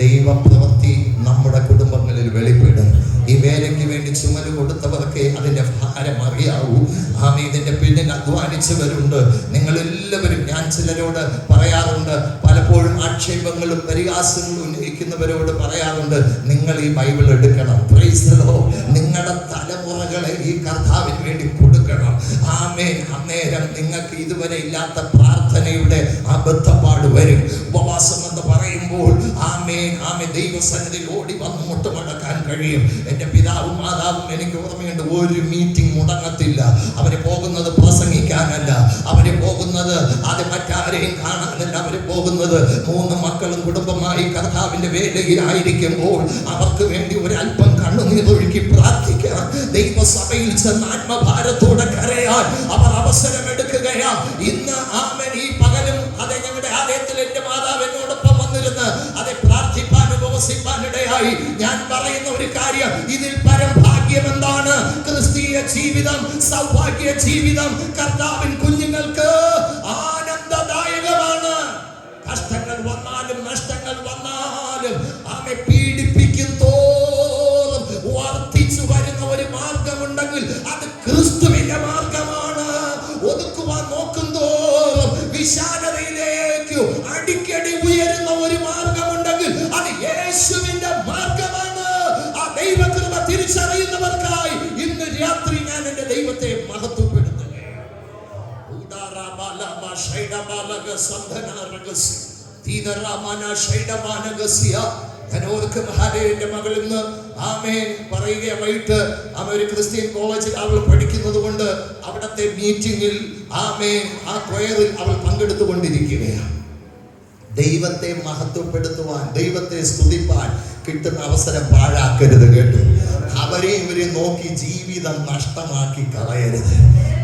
ദൈവപ്രവൃത്തി നമ്മുടെ കുടുംബങ്ങളിൽ വെളിപ്പെടും. ഈ വേലയ്ക്ക് വേണ്ടി ചുമല് കൊടുത്തവർക്ക് അതിൻ്റെ ഭാരം അറിയാവൂ. ആമേ. ഇതിൻ്റെ പിന്നിൽ അധ്വാനിച്ചവരുണ്ട്. നിങ്ങളെല്ലാവരും, ഞാൻ ചിലരോട് പറയാറുണ്ട്, പലപ്പോഴും ആക്ഷേപങ്ങളും പരിഹാസങ്ങളും ഉന്നയിക്കുന്നവരോട് പറയാറുണ്ട്, നിങ്ങൾ ഈ ബൈബിൾ എടുക്കണം. Price the Lord. നിങ്ങളുടെ തലമുറകളെ ഈ കർത്താവിന് വേണ്ടി കൊടുക്കണം. ആമേൻ. അന്നേരം നിങ്ങൾക്ക് ഇതുവരെ ഇല്ലാത്ത പ്രാർത്ഥനയുടെ അബദ്ധപ്പാട് വരും. ഉപവാസം എന്ന് പറയുമ്പോൾ ആമേൻ ആമേൻ ദൈവസന്നിധിയിൽ ഓടി വന്ന് മുട്ടുമടക്കാൻ കഴിയും. എൻ്റെ പിതാവും മാതാവും എനിക്ക് ഓർമ്മയുണ്ട്, ഒരു മീറ്റിംഗ് മുടങ്ങത്തില്ല. അവര് പോകുന്നത് പ്രസംഗിക്കാനല്ല, അവര് പോകുന്നത് അത് മറ്റാരെയും കാണാനല്ല. അവര് പോകുന്നത് 3 മക്കളും കുടുംബമായി കർത്താവിന്റെ വേലയിലായിരിക്കുമ്പോൾ അവർക്ക് വേണ്ടി ഒരല്പം കണ്ണുനീരൊഴുക്കി പ്രാർത്ഥിക്കണം. ദൈവസഭയിൽ ചെന്ന് ആത്മഭാരത്തോടെ കരയാൻ അവർ അവസരം എടുക്കുകയാ. ഇന്ന് ആമേൻ ഈ പകലും അതെ ഞങ്ങളുടെ ആലയത്തിൽ എൻ്റെ മാതാവ് എന്നോടൊപ്പം വന്നിരുന്ന് അതെ പ്രാർത്ഥിപ്പാൻ ഉപവസിപ്പാനിടയായി. ഞാൻ പറയുന്ന ഒരു കാര്യം, ഇതിൽ പരഭാഗ്യം എന്താണ്? ക്രിസ്തീയ ജീവിതം, സൗഭാഗ്യ ജീവിതം കർത്താവിൻ കുഞ്ഞുങ്ങൾക്ക് ആനന്ദദായകമാണ്. കഷ്ടങ്ങൾ വന്നാലും നഷ്ടങ്ങൾ വന്നാലും ആമെ പീഡിപ്പിക്കും തോറും വർദ്ധിച്ചു വരുന്ന ഒരു മാർഗമുണ്ടെങ്കിൽ അത് ക്രിസ്തുവിന്റെ മാർഗമാണ്. ഒതുക്കുവാൻ നോക്കും തോറും വിശാലതയിലേക്ക് അടിക്കടി ഉയരുന്ന ഒരു മാർഗമുണ്ടെങ്കിൽ അത് യേശുവിന്റെ മാർഗമാണ്. ആ ദൈവകൃപ തിരിച്ചറിയുന്നവർക്കായി ഇന്ന് രാത്രി ഞാൻ എൻ്റെ ദൈവത്തെ മഹത്വപ്പെടുത്തുകയാണ്. ഞാൻ ഓർക്കും, ഹാലേന്റെ മകൾ ഇന്ന് ആമേൻ പറയുക വൈകിട്ട് ആമേ ഒരു ക്രിസ്ത്യൻ കോളേജിൽ അവൾ പഠിക്കുന്നത് കൊണ്ട് അവിടുത്തെ മീറ്റിംഗിൽ ആമേൻ ആ ക്വയറിൽ അവൾ പങ്കെടുത്തുകൊണ്ടിരിക്കുകയാണ്. ദൈവത്തെ മഹത്വപ്പെടുത്തുവാൻ, ദൈവത്തെ സ്തുതിപ്പാൻ കിട്ടുന്ന അവസരം പാഴാക്കരുത് കേട്ടോ. അവരെയും ഇവരെയും നോക്കി ജീവിതം നഷ്ടമാക്കി കളയരുത്.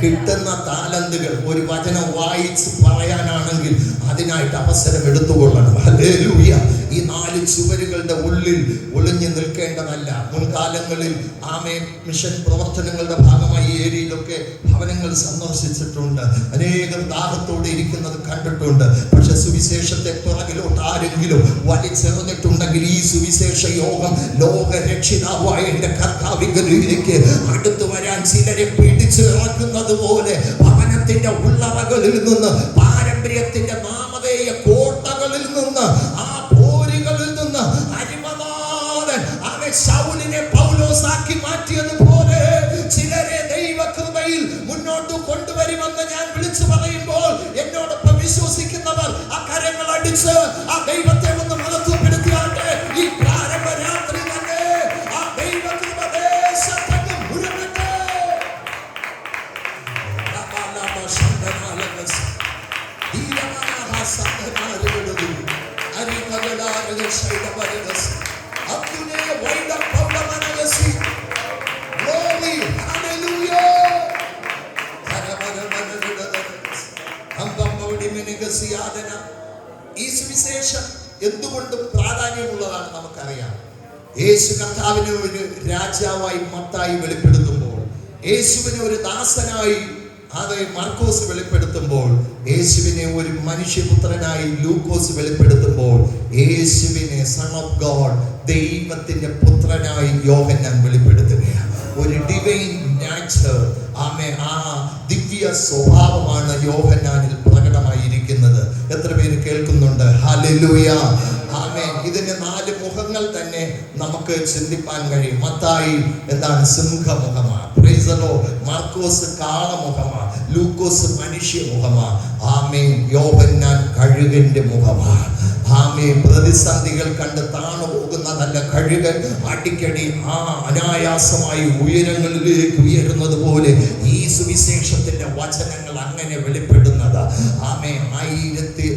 കിട്ടുന്ന താലന്തുകൾ ഒരു വചനം വായിച്ച് പറയാനാണെങ്കിൽ അതിനായിട്ട് അവസരം എടുത്തുകൊള്ളണം. ഹല്ലേലൂയ. ഈ 4 ചുവരുകളുടെ ഉള്ളിൽ ഒളിഞ്ഞു നിൽക്കേണ്ടതല്ല. മുൻകാലങ്ങളിൽ ആമേൻ മിഷൻ പ്രവർത്തനങ്ങളുടെ ഭാഗമായി ഈ ഏരിയയിലൊക്കെ ഭവനങ്ങൾ സന്ദർശിച്ചിട്ടുണ്ട്. അനേകം ദാഹത്തോടെ ഇരിക്കുന്നത് കണ്ടിട്ടുണ്ട്. പക്ഷെ സുവിശേഷത്തെ പിറകിലോട്ട് ആരെങ്കിലും വലിച്ചെറിഞ്ഞിട്ടുണ്ടെങ്കിൽ ഈ സുവിശേഷ യോഗം ലോകരക്ഷിതാവായ എൻ്റെ കർത്താവിലേക്ക് അടുത്തു വരാൻ ചിലരെ പിടിച്ചു ഇറക്കുന്നത് പോലെ ഭവനത്തിന്റെ ഉള്ളറകളിൽ നിന്ന്, പാരമ്പര്യത്തിന്റെ നാമധേയ കോട്ടകളിൽ നിന്ന്, ആ പോരുകളിൽ നിന്ന് അരിമനാഥൻ അവനെ ശൗലിനെ പൗലോസാക്കി മാറ്റിയതുപോലെ ചിലരെ ദൈവകൃപയിൽ മുന്നോട്ട് കൊണ്ടുവരുമെന്ന് ഞാൻ വിളിച്ചു പറയുമ്പോൾ എന്നോടൊപ്പം വിശ്വസിക്കുന്നവർ ആ കരങ്ങൾ അടിച്ച് ആ ദൈവത്തെ ഒന്ന് മഹത്വപ്പെടുത്തിയാട്ടെ. ഈ പ്രാരംഭ രാത്രി തന്നെ ആ ദൈവകൃപ ദേശത്തെങ്ങും മുഴുവട്ടെ. ഈ സുവിശേഷം എന്തുകൊണ്ടും പ്രാധാന്യമുള്ളതാണ് നമുക്കറിയാം. യേശു കർത്താവിനെ ഒരു രാജാവായി മത്തായി വെളിപ്പെടുത്തുമ്പോൾ, യേശുവിനെ ഒരു ദാസനായി അത് മാർക്കോസ് വെളിപ്പെടുത്തുമ്പോൾ, യേശുവിനെ ഒരു മനുഷ്യപുത്രനായി ലൂക്കോസ് വെളിപ്പെടുത്തുമ്പോൾ, യേശുവിനെ സൺ ഓഫ് ഗോഡ് ദൈവത്തിന്റെ പുത്രനായി യോഹന്നാൻ വെളിപ്പെടുത്തുകയാണ്. ഒരു ഡിവൈൻ നാച്ചർ, ആ ദിവ്യ സ്വഭാവമാണ് യോഹന്നാനിൽ പ്രകടമായിരിക്കുന്നത്. എത്ര പേര് കേൾക്കുന്നുണ്ട്? ഹല്ലേലൂയ, ആമേൻ. ഇതിന് 4 മുഖങ്ങൾ തന്നെ നമുക്ക് ചിന്തിപ്പാൻ കഴിയും. മത്തായി എന്താണ്? സിംഹമുഖമാണ്. Praise the lord. മാർക്കോസ് കാളമുഖമാണ്. ലൂക്കോസ് മനുഷ്യമുഖമാണ്. ആമേൻ. യോഹന്നാൻ കഴുകന്റെ മുഖമാണ്. ആമേൻ. പ്രതിസന്ധികൾ കണ്ട് താണു പോകുന്നതല്ല കഴുകൻ. അടിക്കടി അനായാസമായി ഉയരങ്ങളിലേക്ക് ഉയരുന്നത് പോലെ ഈ സുവിശേഷത്തിന്റെ വചനങ്ങൾ അങ്ങനെ വെളിപ്പെടുന്നത്. ആമേൻ.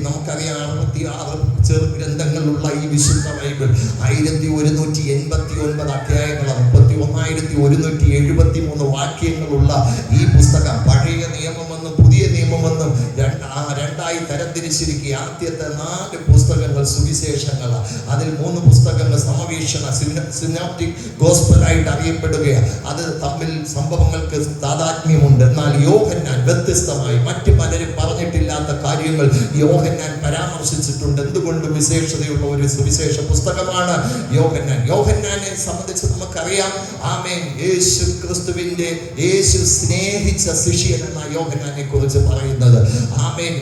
നമുക്കറിയാം 66 ചെറു ഗ്രന്ഥങ്ങളുള്ള ഈ വിശുദ്ധ ബൈബിൾ 1189 അധ്യായങ്ങളാണ്. 31,173 വാക്യങ്ങളുള്ള ഈ പുസ്തകം പഴയ നിയമമെന്നും പുതിയ നിയമമെന്നും രണ്ടായി തരംതിരിച്ചിരിക്കുക. ആദ്യത്തെ 4 പുസ്തകങ്ങൾ സുവിശേഷങ്ങളാണ്. അതിൽ 3 പുസ്തകങ്ങൾ സമവീക്ഷണ സിനോപ്റ്റിക് ഗോസ്പലായിട്ട് അറിയപ്പെടുകയാണ്. അത് തമ്മിൽ സംഭവങ്ങൾക്ക് താദാത്മ്യമുണ്ട്. എന്നാൽ യോഹന്നാൻ വ്യത്യസ്തമായി മറ്റു പലരും പറഞ്ഞിട്ടില്ലാത്ത കാര്യങ്ങൾ യോഹന്നാൻ പരാമർശിച്ചിട്ടുണ്ട്. എന്തുകൊണ്ടും വിശേഷതയുള്ള ഒരു സുവിശേഷ പുസ്തകമാണ് യോഹന്നാൻ. യോഹന്നാനെ സംബന്ധിച്ച് നമുക്കറിയാം, ആമേൻ, യേശു സ്നേഹിച്ച ശിഷ്യൻ എന്ന യോഹന്നാനെ കുറിച്ച് പറയുന്നത്. ആമേൻ.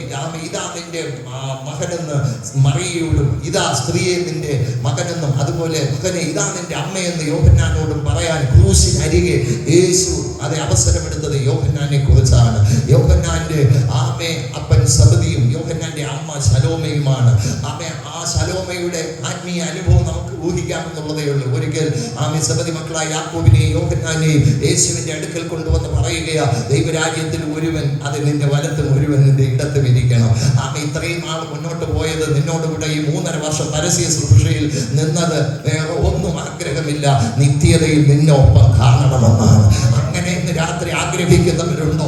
ഇതാ നിന്റെ മകനെന്ന് മറിയയോടും, ഇതാ സ്ത്രീയെ നിന്റെ മകനെന്നും, അതുപോലെ മകനെ ഇതാ നിന്റെ അമ്മയെന്ന് യോഹന്നാനോടും പറയാൻ ക്രൂശിനരികെ യേശു അവസരമെടുത്തത് യോഹന്നാനെ കുറിച്ചാണ്. യോഹന്നാന്റെ അപ്പൻ സബദിയും യോഹന്നാന്റെ അമ്മ ശലോമയുമാണ്. ആ ശലോമയുടെ ആത്മീയ അനുഭവം നമുക്ക് ഊഹിക്കാമെന്നുള്ളതേ ഉള്ളൂ. ഒരിക്കൽ സബദി മക്കളായ യാക്കോബിനെയും യോഹന്നാനെയും യേശുവിന്റെ അടുക്കൽ കൊണ്ടുവന്ന് പറയുകയാ, ദൈവരാജ്യത്തിൽ ഒരുവൻ അത് നിന്റെ വലത്തും ഒരുവൻ നിന്റെ ഇടത്തും ഇരിക്കണം. ഇത്രയും നാൾ മുന്നോട്ട് പോയത് നിന്നോടുകൂടെ ഈ 3.5 വർഷം പരസ്യ ശുശ്രൂഷയിൽ നിന്നത് വേറെ ഒന്നും ആഗ്രഹമില്ല, നിത്യതയിൽ നിന്നെ ഒപ്പം കാണണമെന്നാണ്. അങ്ങനെ ഇന്ന് രാത്രി ആഗ്രഹിക്കുന്നവരുണ്ടോ?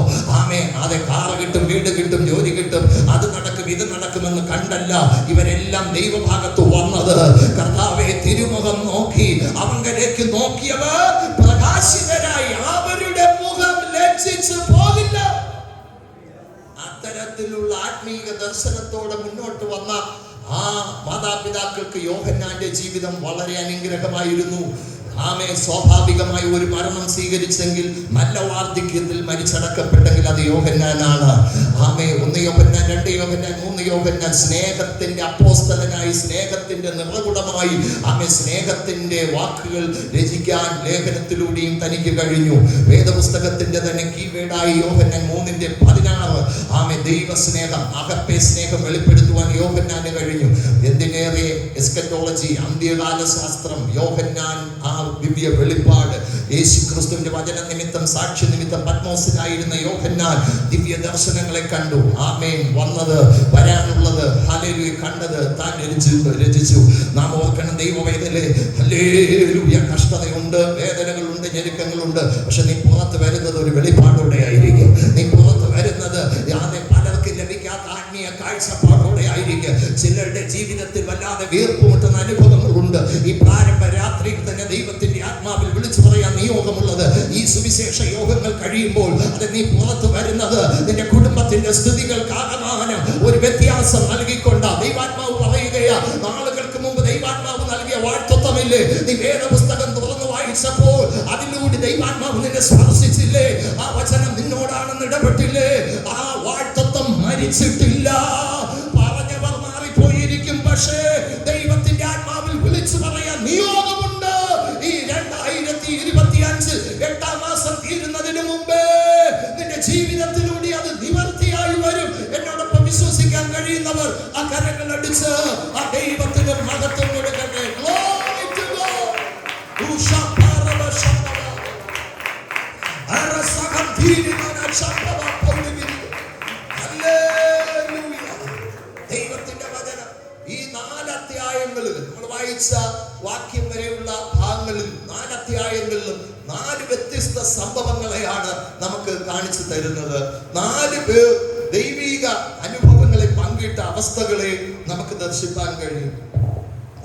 അതെ, കാറ് കിട്ടും, വീട് കിട്ടും, ജോലി കിട്ടും, അത് നടക്കും, ഇത് നടക്കുമെന്ന് കണ്ടല്ല ഇവരെല്ലാം ദൈവഭാഗത്ത് വന്നത്. കർത്താവേ, തിരുമുഖം നോക്കി അവങ്കലേക്ക് നോക്കിയവർ പ്രകാശിതരായി, അവരുടെ മുഖം ലജ്ജിച്ചു പോകില്ല. അത്തരത്തിലുള്ള ആത്മീക ദർശനത്തോടെ മുന്നോട്ട് വന്ന മാതാപിതാക്കൾക്ക് യോഹന്നാന്റെ ജീവിതം വളരെ അനുഗ്രഹമായിരുന്നു. സ്വാഭാവികമായി ഒരു മരണം സ്വീകരിച്ചെങ്കിൽ, നല്ല വാർദ്ധക്യത്തിൽ മരിച്ചടക്കപ്പെട്ടെങ്കിൽ അത് യോഹന്നാനാണ്. 1 യോഹന്നാൻ, 2 യോഹന്നാൻ, 3 യോഹന്നാൻ സ്നേഹത്തിന്റെ അപ്പോസ്തലനായി, സ്നേഹത്തിന്റെ നിറകുടമായി, സ്നേഹത്തിന്റെ വാക്കുകൾ രചിക്കാൻ ലേഖനത്തിലൂടെയും തനിക്ക് കഴിഞ്ഞു. വേദപുസ്തകത്തിന്റെ തന്നെ കീവേഡായി യോഹന്നാൻ 3:16 ദൈവസ്നേഹം, അഗപ്പേ സ്നേഹം വെളിപ്പെടുത്തുവാൻ യോഹന്നാന് കഴിഞ്ഞു. എന്തിനേറെ എസ്കറ്റോളജി, അന്ത്യകാല ശാസ്ത്രം, യോഹന്നാൻ ദിവ്യ വെളിപ്പാട്, യേശുക്രിസ്തുവിന്റെ വചന നിമിത്തം, സാക്ഷ്യ നിമിത്തം പത്മോസിലായിരുന്ന യോഹന്നാൻ ദിവ്യ ദർശനങ്ങളെ കണ്ടു. വന്നത്, വരാനുള്ളത്, ഹല്ലേലൂയ, കണ്ടത് താൻ രചിച്ചു. നാം ഓർക്കണം, ദൈവവേദനയിലെ ഹല്ലേലൂയ, കഷ്ടതയുണ്ട്, വേദനകളുണ്ട്, ഞെരുക്കങ്ങളുണ്ട്. പക്ഷെ നീ പുറത്ത് വരുന്നത് ഒരു വെളിപ്പാടോടെ ആയിരിക്കും. നീ പുറത്ത് വരുന്നത് പലർക്കും ലഭിക്കാത്ത ആത്മീയ കാഴ്ചപ്പാടോടെ ആയിരിക്കും. ചിലരുടെ ജീവിതത്തിൽ വല്ലാതെ വീർപ്പുമുട്ടുന്ന അനുഭവങ്ങളുണ്ട്. ഈ പ്രാരംഭ രാത്രിയിൽ തന്നെ ദൈവത്തിന്റെ ആത്മാവിൽ വിളിച്ചു പറയാൻ നിയോഗമുള്ളത്, ഈ സുവിശേഷ യോഗങ്ങൾ കഴിയുമ്പോൾ അത് നീ പുറത്ത് വരുന്നത് നിന്റെ കുടുംബത്തിന്റെ സ്ഥിതികൾക്ക് ആകമാനം ഒരു വ്യത്യാസം നൽകിക്കൊണ്ട് ദൈവാത്മാവ് പറയുകയാ. നാളുകൾക്ക് മുമ്പ് ദൈവാത്മാവ് നൽകിയ വാഴ്ത്തത്വമില്ലേ, നീ വേദപുസ്തകം തുറന്നു വായിച്ചപ്പോൾ അതിലൂടെ ദൈവാത്മാവ് നിന്നെ സ്പർശിച്ചില്ലേ? ആ വചനം നിന്നോടാണെന്ന് ഇടപെട്ടില്ലേ? ആ വാഴ്ത്തത്വം മരിച്ചിട്ടില്ല. പറഞ്ഞവർ മാറിപ്പോയിരിക്കും, പക്ഷേ ദൈവത്തിന്റെ ആത്മാവിൽ വിളിച്ചു പറയാൻ നിയോഗമുണ്ട്. ഈ 2025 8-ാം മാസം തീരുന്നതിന് മുമ്പേ നിന്റെ ജീവിതത്തിലൂടെ അത് നിവർത്തിയായി വരും. എന്നോടൊപ്പം വിശ്വസിക്കാൻ കഴിയുന്നവർ ആ കരങ്ങൾ അടിച്ച് ആ ദൈവത്തിന് മഹത്വം കൊടുക്കട്ടെ. ദൈവത്തിന്റെ വചനം ഈ 4 അധ്യായങ്ങളിൽ നമ്മൾ വായിച്ച വാക്യം വരെയുള്ള ഭാഗങ്ങളിൽ 4 അധ്യായങ്ങളിലും 4 വ്യത്യസ്ത സംഭവങ്ങളെയാണ് നമുക്ക് കാണിച്ചു തരുന്നത്. 4 പേർ ദൈവിക അനുഭവങ്ങളെ പങ്കിട്ട അവസ്ഥകളെ നമുക്ക് ദർശിക്കാൻ കഴിയും.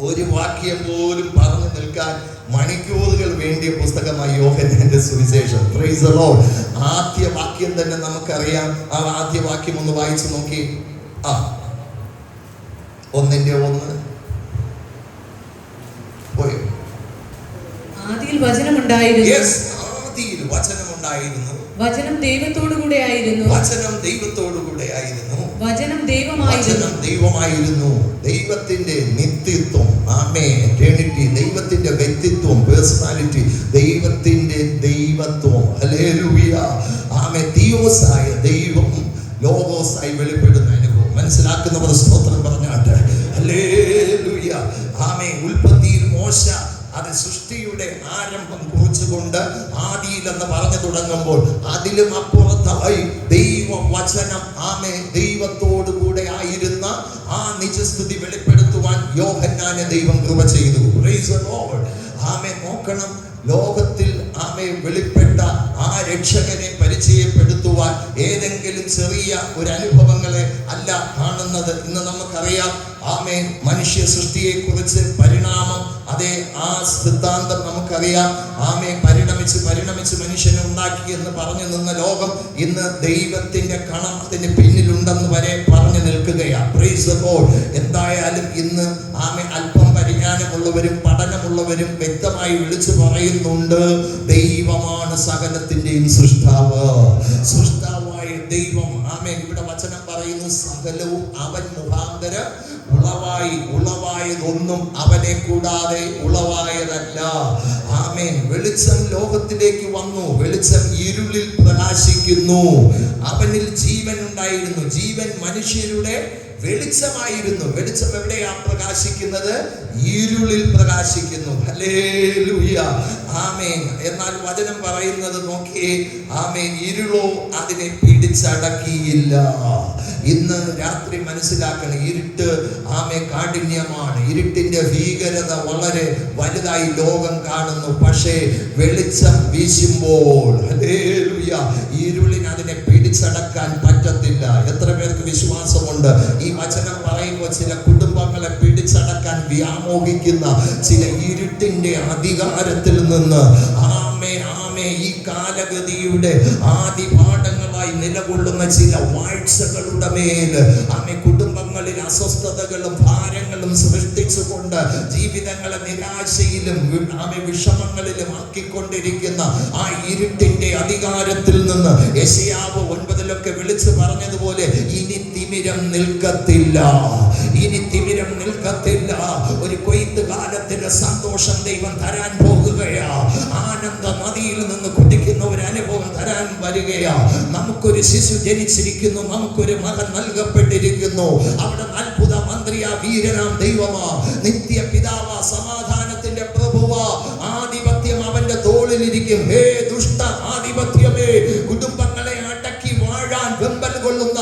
ഒരു വാക്യം പോലും പറഞ്ഞു നിൽക്കാൻ മണിക്കൂറുകൾ വേണ്ടിയ പുസ്തകമായി യോഹന്നാന്റെ സുവിശേഷം. Price the Lord. ആദ്യ വാക്യം തന്നെ നമുക്കറിയാം. ആ ആദ്യ വാക്യം ഒന്ന് വായിച്ചു നോക്കി. 1:1 പോയോ? ആദിയിൽ വചനമുണ്ടായിരുന്നു. യെസ്, ആദിയിൽ വചനമുണ്ടായിരുന്നു. വചനം ദൈവത്തോടുകൂടെ ആയിരുന്നു. വചനം ദൈവത്തോടുകൂടെ ആയിരുന്നു. വചനം ദൈവമായിരുന്നു. വചനം ദൈവമായിരുന്നു. ദൈവത്തിന്റെ നിത്യത്വം, ആമേൻ, ട്രിനിറ്റി, ദൈവത്തിന്റെ വ്യക്തിത്വം, പേഴ്സണാലിറ്റി, ദൈവത്തിന്റെ ദൈവത്വം, ഹല്ലേലൂയ, ആമേൻ, തിയോസായ ദൈവം ലോഗോസായി വെളിപ്പെടുന്ന അനുഭവം മനസ്സിലാക്കുന്നവർ സ്തോത്രം പറഞ്ഞാട്ടെ. ഹല്ലേലൂയ, ആമേൻ. ഉൽപ്പത്തിയിൽ മോശ അത് സൃഷ്ടിയുടെ ആരംഭം കുറിച്ചുകൊണ്ട് ആദിയിൽ എന്ന് പറഞ്ഞു തുടങ്ങുമ്പോൾ അതിലും അപ്പുറത്തായി ദൈവവചനം, ആമേൻ, ദൈവത്തോടുകൂടെ ആയിരുന്ന ആ നിജസ്ഥിതി വെളിപ്പെടുത്തുവാൻ യോഹന്നാനെ ദൈവം കൃപ ചെയ്തു. Praise the lord. ആമേൻ. നോക്കണം, ലോകത്തിൽ ആമേൻ വെളിപ്പെട്ട ആ രക്ഷകനെ പരിചയപ്പെടുത്തുവാൻ ഏതെങ്കിലും ചെറിയ ഒരു അനുഭവങ്ങളെ അല്ല കാണുന്നത്. ഇന്ന് നമുക്കറിയാം, ആമേൻ, മനുഷ്യ സൃഷ്ടിയെ കുറിച്ച് പരിണാമം, അതേ ആ സിദ്ധാന്തം നമുക്കറിയാം. ആമേൻ, പരിണമിച്ച് മനുഷ്യനെ ഉണ്ടാക്കി എന്ന് പറഞ്ഞു നിന്ന ലോകം ഇന്ന് ദൈവത്തിന്റെ കണത്തിന് പിന്നിലുണ്ടെന്ന് വരെ പറഞ്ഞു നിൽക്കുകയാണ്. Price the Lord. എന്തായാലും ഇന്ന് ആമേൻ അല്പം പരിജ്ഞാനമുള്ളവരും പഠനമുള്ളവരും വ്യക്തമായി വിളിച്ചു പറയുന്നുണ്ട്, ദൈവമാണ് സകലത്തിന്റെയും സൃഷ്ടാവ്. സൃഷ്ടാവായ ദൈവം, ആമേൻ. ഇവിടെ വചനം പറയുന്നു, സകലവും അവൻ മുഖാന്തര ഉളവായതൊന്നും അവനെ കൂടാതെ ഉളവായതല്ല. ആമേൻ. വെളിച്ചം ലോകത്തിലേക്ക് വന്നു. വെളിച്ചം ഇരുളിൽ പ്രകാശിക്കുന്നു. അവനിൽ ജീവൻ ഉണ്ടായിരുന്നു. ജീവൻ മനുഷ്യരുടെ വെളിച്ചമായിരുന്നു. വെളിച്ചം എവിടെയാ പ്രകാശിക്കുന്നത്? ഇരുളിൽ പ്രകാശിക്കുന്നു. ഹല്ലേലൂയ, ആമേൻ. എന്നാൽ വചനം പറയുന്നത് നോക്കിയേ, ആമേൻ, ഇരുളോ അതിനെ പിടിച്ചടക്കിയില്ല. ഇന്ന് രാത്രി മനസ്സിലാക്കണം, ഇരുട്ട്, ആമേൻ, കാഠിന്യമാണ്. ഇരുട്ടിന്റെ ഭീകരത വളരെ വലുതായി ലോകം കാണുന്നു. പക്ഷേ വെളിച്ചം വീശുമ്പോൾ, ഹല്ലേലൂയ, ഇരുളിന് അതിനെ പിടിച്ചടക്കാൻ പറ്റത്തില്ല. എത്ര പേർക്ക് വിശ്വാസമുണ്ട്? ഈ വചനം പറയുമ്പോൾ ചില കുടുംബങ്ങളെ പിടിച്ചടക്കാൻ വ്യാമോഹിക്കുന്ന ചില ഇരുട്ടിന്റെ അധികാരത്തിൽ നിന്ന്, ആമേൻ, ആമേൻ, ഈ കാലഗതിയുടെ ആദിപാഠങ്ങളായി നിലകൊള്ളുന്ന ചില വാഴ്ചകളുടെ മേൽ, ആമേൻ, കുടുംബങ്ങളിൽ അസ്വസ്ഥതകളും ഭാരങ്ങളും സൃഷ്ടിച്ചുകൊണ്ട് ജീവിതങ്ങളെ നിരാശയിലും ആമേൻ വിഷമങ്ങളിലും ആക്കിക്കൊണ്ടിരിക്കുന്ന ആ ഇരുട്ടിന്റെ അധികാരത്തിൽ നിന്ന് യെശയ്യാവ് 9 വിളിച്ചു പറഞ്ഞതുപോലെ, ഇനി തിമിരം നിൽക്കത്തില്ല, ഇനി തിമിരം നിൽക്കത്തില്ല. ഒരു കൊയ്ത്ത് കാലത്തിന്റെ സന്തോഷം ദൈവം തരാൻ പോകുകയാ. ആനന്ദ നദിയിൽ നിന്ന് കുടിക്കുന്ന ഒരു അനുഭവം തരാൻ വരികയാ. നമുക്കൊരു ശിശു ജനിച്ചിരിക്കുന്നു, നമുക്കൊരു മകൻ നൽകപ്പെട്ടിരിക്കുന്നു. അവിടെ അത്ഭുത മന്ത്രിയാ, വീരനാം ദൈവമാ, നിത്യ പിതാവാ, സമാധാനത്തിന്റെ പ്രഭുവാ. ആധിപത്യം അവന്റെ തോളിലിരിക്കും. ഹേ ദുഷ്ട ആധിപത്യമേ, കുടുംബങ്ങളെ അടക്കി വാഴാൻ വെമ്പൽ കൊള്ളുന്ന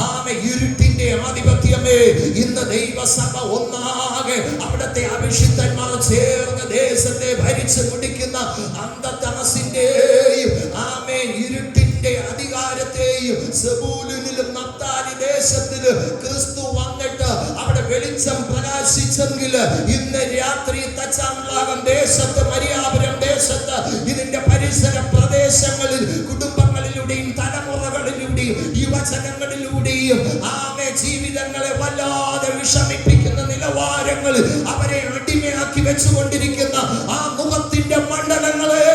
ആമേ ഇരുട്ടിന്റെ ആധിപത്യമേ, ഇന്ന് ദൈവസഭ ഒന്നാകെ അവിടുത്തെ അഭിഷിക്തന്മാർ ചേർന്ന് ദേശത്തെ ഭരിച്ചു മുടിക്കുന്ന അന്ധതമസിന്റെയും ആമേൻ ഇരുട്ടിന്റെ അധികാരത്തെയും സെബൂലൂനിലും നഫ്താലി ദേശത്തിലും ക്രിസ്തു വന്നിട്ട് അവിടെ വെളിച്ചം പ്രകാശിച്ചെങ്കിൽ ഇന്ന് രാത്രി തച്ചാംലാകം ദേശത്ത്, മരിയാപുരം ദേശത്ത്, ഇതിന്റെ പരിസര പ്രദേശങ്ങളിൽ കുടുംബങ്ങളിലൂടെയും തലമുറകളിലൂടെയും യുവജനങ്ങളിലൂടെയും ആമേ ജീവിതങ്ങളെ വല്ലാതെ വിഷമിപ്പിക്കുന്ന നിലവാരങ്ങളിൽ അവരെ അടിമയാക്കി വെച്ചുകൊണ്ടിരിക്കുന്ന ആ മുഖത്തിന്റെ മണ്ഡലങ്ങളെ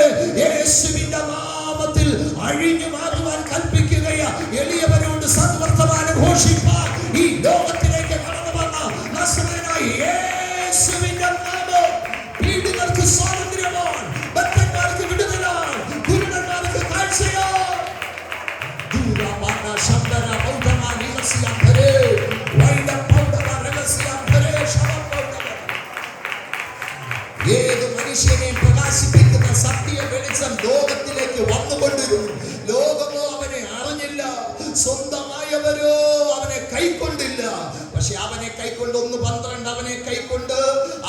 യേശുവിന്റെ നാമത്തിൽ അഴിഞ്ഞു മാറുവാൻ കൽപ്പിക്കുകയാ. എളിയവരോട് സദ്വർത്തമാനം ഘോഷിപ്പാൻ ഈ ലോകത്തിലേക്ക് കടന്നു വന്ന നസറേയനായ യേശുവിന്റെ നാമം പീഡിതർക്ക് സ്വാതന്ത്ര്യമാണ്, ബദ്ധന്മാർക്ക് വിടുതലാണ്, കുരുടന്മാർക്ക് കാഴ്ചയാണ്. ഏത് മനുഷ്യനെയും പ്രകാശിപ്പിക്കുന്ന സത്യ വെളിച്ചം ലോകത്തിലേക്ക് വന്നുകൊണ്ടിരുന്നു. ലോകമോ അവനെ അറിഞ്ഞില്ല, സ്വന്തമായവരോ അവനെ കൈക്കൊണ്ടില്ല. പക്ഷെ അവനെ കൈക്കൊണ്ട് 1:12 അവനെ കൈക്കൊണ്ട്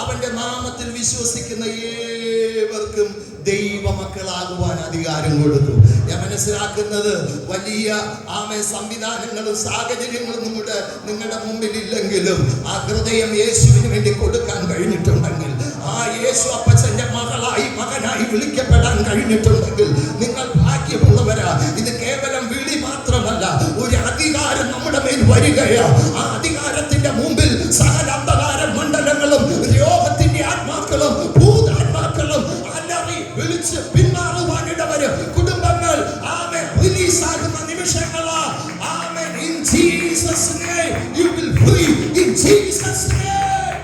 അവന്റെ നാമത്തിൽ വിശ്വസിക്കുന്ന ഏവർക്കും ദൈവമക്കളാകുവാൻ അധികാരം കൊടുത്തു. ഞാൻ മനസ്സിലാക്കുന്നത്, വലിയ ആമേ സംവിധാനങ്ങളും സാഹചര്യങ്ങളും നിങ്ങളുടെ മുമ്പിൽ ഇല്ലെങ്കിലും ആ ഹൃദയം യേശുവിന് വേണ്ടി കൊടുക്കാൻ കഴിഞ്ഞിട്ടുണ്ടെങ്കിൽ, ആ യേശു അപ്പച്ചന്റെ മകനായി വിളിക്കപ്പെടാൻ കഴിഞ്ഞിട്ടുണ്ടെങ്കിൽ നിങ്ങൾ ഭാഗ്യമുള്ളവരാ. ഇത് കേവലം വിളി മാത്രമല്ല, ഒരു അധികാരം നമ്മുടെ മേൽ വരികയാ. ആ അധികാരത്തിന്റെ മുമ്പിൽ സകല അന്ധകാര മണ്ഡലങ്ങളും രോഗത്തിന്റെ ആത്മാക്കളും ഭൂതാത്മാക്കളും അലറി today you will free in Jesus name.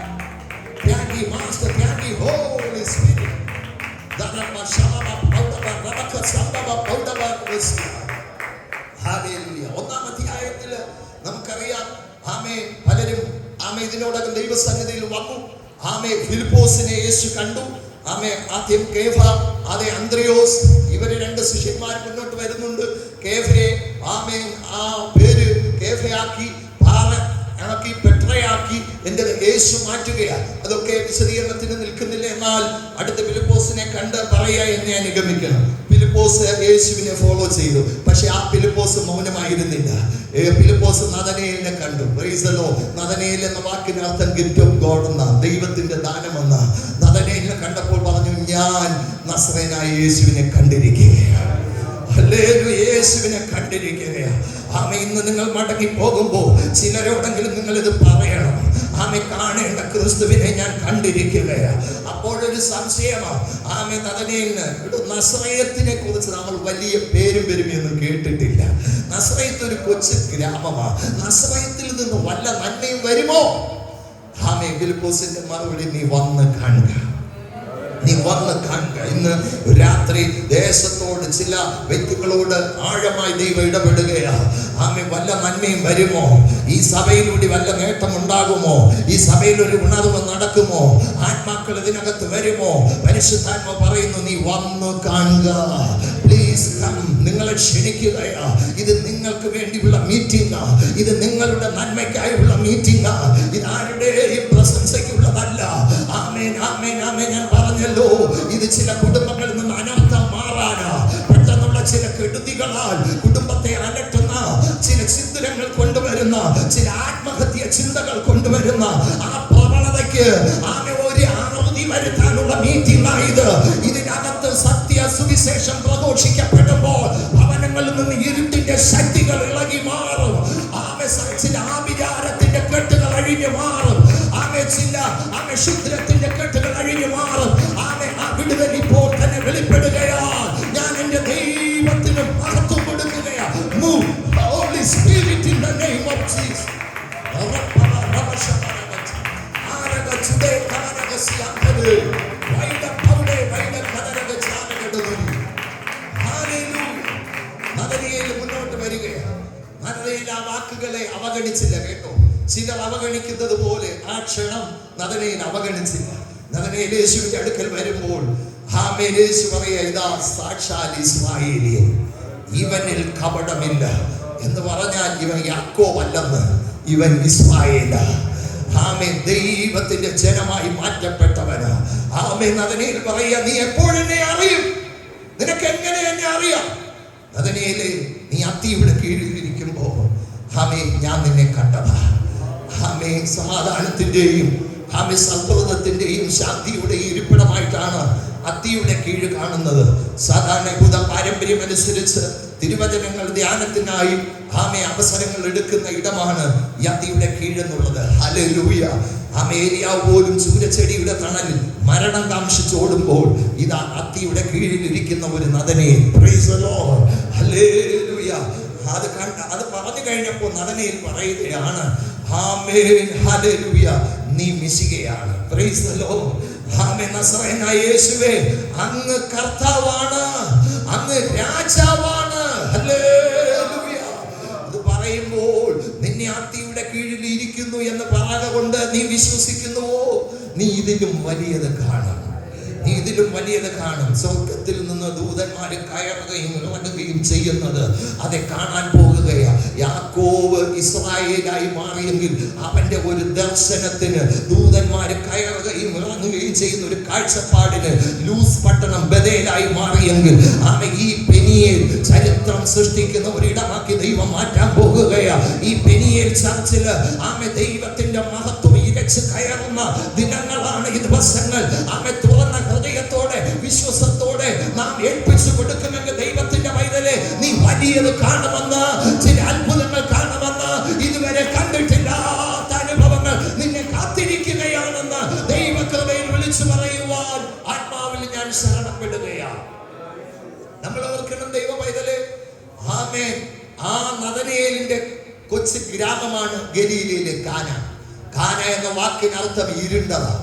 Thank you Master, thank you Holy Spirit. Hallelujah. ഒന്നാം അധ്യായത്തിൽ നമുക്കറിയാം പലരും ഇതിനോടകം ദൈവസന്നിധിയിൽ വന്നു. ഫിലിപ്പോസിനെ യേശു കണ്ടു. ആദ്യം കേഫ, അന്ത്രയോസ്, ഇവര് രണ്ട് ശിഷ്യന്മാർ മുന്നോട്ട് വരുന്നുണ്ട്. കേഫയെ ആ പേര് കേഫയാക്കി, പാറയാക്കി, പെട്രയാക്കി എന്റെ യേശു മാറ്റുകയാണ്. അതൊക്കെ വിശദീകരണത്തിന് നിൽക്കുന്നില്ല. എന്നാൽ അടുത്ത ഫിലിപ്പോസിനെ കണ്ട് പറയാ എന്നെ അനുഗമിക്കണം. ഫിലിപ്പോസ് യേശുവിനെ ഫോളോ ചെയ്തു. പക്ഷെ ആ ഫിലിപ്പോസ് മൗനമായിരുന്നില്ല. ഫിലിപ്പോസ് നദനയേലിനെ കണ്ടു. Price the Lord. നദനയേൽ എന്ന വാക്കിന് അർത്ഥം ഗിഫ്റ്റ് ഓഫ് ഗോഡ് എന്ന, ദൈവത്തിന്റെ ദാനമെന്ന. നദനയേലിനെ കണ്ടപ്പോൾ പറഞ്ഞു, ഞാൻ നസറേനായ യേശുവിനെ കണ്ടിരിക്കുകയാണ്. ഹല്ലേലൂയ, യേശുവിനെ കണ്ടിരിക്കുകയാണ്. ഇന്ന് നിങ്ങൾ മടങ്ങി പോകുമ്പോൾ ചിലരോടെങ്കിലും നിങ്ങൾ ഇത് പറയണം. കാണേണ്ട ക്രിസ്തുവിനെ ഞാൻ കണ്ടിരിക്കുകയാണ്. അപ്പോഴൊരു സംശയമാണ്. നദനയേലിന് നസറയത്തിനെ കുറിച്ച് നമ്മൾ വലിയ പേരും പെരുമയൊന്നും കേട്ടിട്ടില്ല. നസറയത്ത് ഒരു കൊച്ചു ഗ്രാമമാണ്. നസറയത്തിൽ നിന്ന് വല്ല നന്മയും വരുമോ? ഫിലിപ്പോസിന്റെ മറുപടി, നീ വന്ന് കാണുക, നീ വന്ന് കാണുക. ഇന്ന് രാത്രി ദേശത്തോട് ചില വ്യക്തികളോട് ആഴമായി ദൈവം ഇടപെടുകയാണ്. വല്ല നന്മയും വരുമോ? ഈ സഭയിലൂടെ വല്ല നേട്ടമുണ്ടാകുമോ? ഈ സഭയിൽ ഒരു ഉണർവ് നടക്കുമോ? ആത്മാക്കൾ ഇതിനകത്ത് വരുമോ? പരിശുദ്ധാത്മ പറയുന്നു, നീ വന്ന് കാണുക. Please come. നിങ്ങളെ ക്ഷണിക്കുകയാ. ഇത് നിങ്ങൾക്ക് വേണ്ടിയുള്ള മീറ്റിംഗ്. ഇത് നിങ്ങളുടെ നന്മയ്ക്കായുള്ള മീറ്റിംഗ്. ഇത് ആരുടെയും പ്രശംസയ്ക്കുള്ളതല്ല. ആമേൻ, ആമേൻ, ആമേൻ. ഞാൻ പറഞ്ഞല്ലോ, ഇത് ചില കുടുംബങ്ങളിൽ നിന്ന് അനർത്ഥം മാറാനാ. പെട്ടെന്നുള്ള ചില കെടുതികളാൽ കുടുംബത്തെ അലട്ടുന്ന ചില ചിന്തകൾ കൊണ്ടുവരുന്ന, ചില ആത്മഹത്യ ചിന്തകൾ കൊണ്ടുവരുന്ന ആ പ്രവണതയ്ക്ക് ഒരു ആറുതി വരുത്താനുള്ള മീറ്റിംഗ് ആയത്. ഇതിനകത്ത് സത്യ സുവിശേഷം പ്രഘോഷിക്കപ്പെടുമ്പോൾ ഭവനങ്ങളിൽ നിന്ന് ഇരുട്ടിന്റെ ശക്തികൾ ഇളകി മാറും. ചില ആഭിചാരത്തിന്റെ കെട്ടുകൾ അഴിഞ്ഞു മാറും. ചില ശുദ്രത്തിന്റെ കെട്ടുകൾ അഴിഞ്ഞു മാറും. ആ വിടുതൽ ഇപ്പോൾ തന്നെ വെളിപ്പെടുകയാണ്. ഞാൻ എന്റെ ദൈവത്തിന് മഹത്വം കൊടുക്കുകയാണ്. Move, Holy Spirit, in the name of Jesus. മുന്നോട്ട് വരികയാണ്. ആ വാക്കുകളെ അവഗണിച്ചില്ല. കേട്ടോ, ചിലർ അവഗണിക്കുന്നത് പോലെ ആ ക്ഷണം നദനയിൽ അവഗണിച്ചില്ല. നദനയിൽ യേശുവിന്റെ അടുക്കൽ വരുമ്പോൾ യേശു പറയാ, ഇതാ സാക്ഷാൽ ഇസ്മായേലിയൻ, ഇവനിൽ കപടമില്ല എന്ന് പറഞ്ഞാൽ ഇവൻ യാക്കോബല്ലെന്ന്, ഇവൻ ഇസ്മായേല. ദൈവത്തിന്റെ ജനമായി മാറ്റപ്പെട്ടവന്. നദനയിൽ പറയാ, നീ എപ്പോഴെന്നെ അറിയും? നിനക്ക് എങ്ങനെ എന്നെ അറിയാം? നദനയിലെ നീ അത്തിയുടെ കീഴിലിരിക്കുമ്പോ ഞാൻ നിന്നെ കണ്ടതാ. സമാധാനത്തിന്റെയും സൗഹൃദത്തിന്റെയും ശാന്തിയുടെയും ഇരിപ്പിടമായിട്ടാണ് അത്തിയുടെ കീഴ് കാണുന്നത്. സാധാരണ യഹൂദ പാരമ്പര്യം അനുസരിച്ച് തിരുവചനങ്ങൾ ധ്യാനത്തിനായി അവസരങ്ങൾ എടുക്കുന്ന ഇടമാണ് ഈ അത്തിയുടെ കീഴെന്നുള്ളത്. ഹല്ലേലൂയ. ഏലിയാവ് പോലും ചൂരച്ചെടിയുടെ തണലിൽ മരണം കാംക്ഷിച്ച് ഓടുമ്പോൾ ഇതാ അത്തിയുടെ കീഴിൽ ഇരിക്കുന്ന ഒരു നദനയെ. Praise the lord. ഹല്ലേലൂയ. അത് പറഞ്ഞു കഴിഞ്ഞപ്പോൾ നദനയിൽ പറയുകയാണ്, ആമേൻ, ഹല്ലേലൂയ, നീ മിശികയാണ്. Praise the lord. ആമേൻ. നസറേനായ യേശുവേ, അങ്ങ് കർത്താവാണ്, അങ്ങ് രാജാവാണ്. ഹല്ലേലൂയ. അത് പറയുമ്പോൾ നിന്നെ അത്തിയുടെ കീഴിൽ ഇരിക്കുന്നു എന്ന് പറയുക കൊണ്ട് നീ വിശ്വസിക്കുന്നുവോ? നീ ഇതിലും വലിയത് കാണും, നീ ഇതിലും വലിയത് കാണും. സ്വർഗത്തിൽ നിന്ന് ദൂതന്മാര് കയറുകയും ഇറങ്ങുകയും ചെയ്യുന്നത് അതെ കാണാൻ പോകുകയാ. യാക്കോബ് ഇസ്രായേലായി മാറിയെങ്കിൽ അവന്റെ ഒരു ദർശനത്തിന് ദൂതന്മാര് കയറുകയും ഇറങ്ങുകയും ചെയ്യുന്ന ഒരു കാഴ്ചപ്പാടിന് ലൂസ് പട്ടണം ബഥേലായി മാറിയെങ്കിൽ ഈ പെനിയേൽ ചരിത്രം സൃഷ്ടിക്കുന്ന ഒരിടമാക്കി ദൈവം മാറ്റാൻ പോകുകയാ. ഈ പെനിയേൽ ചർച്ചില് ദൈവത്തിന്റെ മഹത്വം ഇരച്ച് കയറുന്ന ദിനങ്ങളാണ് ഈ ദിവസങ്ങൾ. തുറന്ന ഹൃദയത്തോടെ വിശ്വാസത്തോടെ നാം ഏൽപ്പിച്ചു കൊടുക്കുമെങ്കിൽ ദൈവത്തിന്റെ പൈതലേ, നീ വലിയത് കാണുമെന്ന്, ചില അത്ഭുതങ്ങൾ കാണുമെന്ന്, ഇതുവരെ കണ്ടിട്ടില്ലാത്ത അനുഭവങ്ങൾ നിന്നെ കാത്തിരിക്കുകയാണെന്ന് ദൈവകൃപയിൽ വിളിച്ചു പറയുവാൻ ആത്മാവിൽ ഞാൻ ശരണപ്പെടുകയാണ്. നമ്മൾ ഓർക്കണം ദൈവ പൈതലേ, ആമേൻ. ആ നദനയേലിന്റെ കൊച്ചു ഗ്രാമമാണ് ഗലീലയിലെ കാന. കാന എന്ന വാക്കിനർത്ഥം ഇരുണ്ടതാണ്.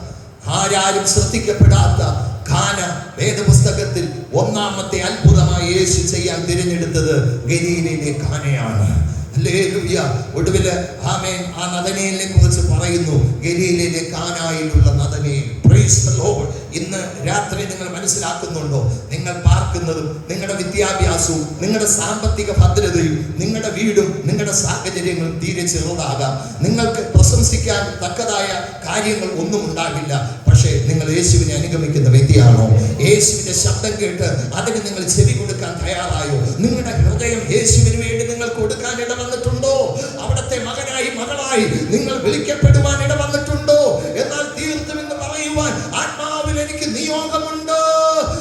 ആരാരും ശ്രദ്ധിക്കപ്പെടാത്ത കാന വേദപുസ്തകത്തിൽ ഒന്നാമത്തെ അത്ഭുതമായി യേശു ചെയ്യാൻ തിരഞ്ഞെടുത്തത് ഗലീലയിലെ കാനയാണ്. ഹല്ലേലൂയ. ഒടുവില് ആമേൻ ആ നദനേലിനെ കുറിച്ച് പറയുന്നു, ഗലീലയിലെ കാനായിലുള്ള നദനേൽ. Praise the lord. ഇന്ന് രാത്രി നിങ്ങൾ മനസ്സിലാക്കുന്നുണ്ടോ, നിങ്ങൾ പാർക്കുന്നതും നിങ്ങളുടെ വിദ്യാഭ്യാസവും നിങ്ങളുടെ സാമ്പത്തിക ഭദ്രതയും നിങ്ങളുടെ വീടും നിങ്ങളുടെ സാഹചര്യങ്ങളും തീരെ ചെറുതാകാം. നിങ്ങൾക്ക് പ്രശംസിക്കാൻ തക്കതായ കാര്യങ്ങൾ ഒന്നും ഉണ്ടാകില്ല. പക്ഷേ നിങ്ങൾ യേശുവിനെ അനുഗമിക്കുന്ന വ്യക്തിയാണോ? യേശുവിന്റെ ശബ്ദം കേട്ട് അതിന് നിങ്ങൾ ചെവി കൊടുക്കാൻ തയ്യാറായോ? നിങ്ങളുടെ ഹൃദയം യേശുവിന് വേണ്ടി നിങ്ങൾ കൊടുക്കാൻ ഇടവന്നിട്ടുണ്ടോ? അവിടുത്തെ മകനായി മകളായി നിങ്ങൾ വിളിക്കപ്പെടുവാൻ ഇടവന്നിട്ടുണ്ടോ? എന്നാൽ തീർത്തും എന്ന് പറയുവാൻ ആത്മാവിൽ എനിക്ക് നിയോഗമുണ്ട്.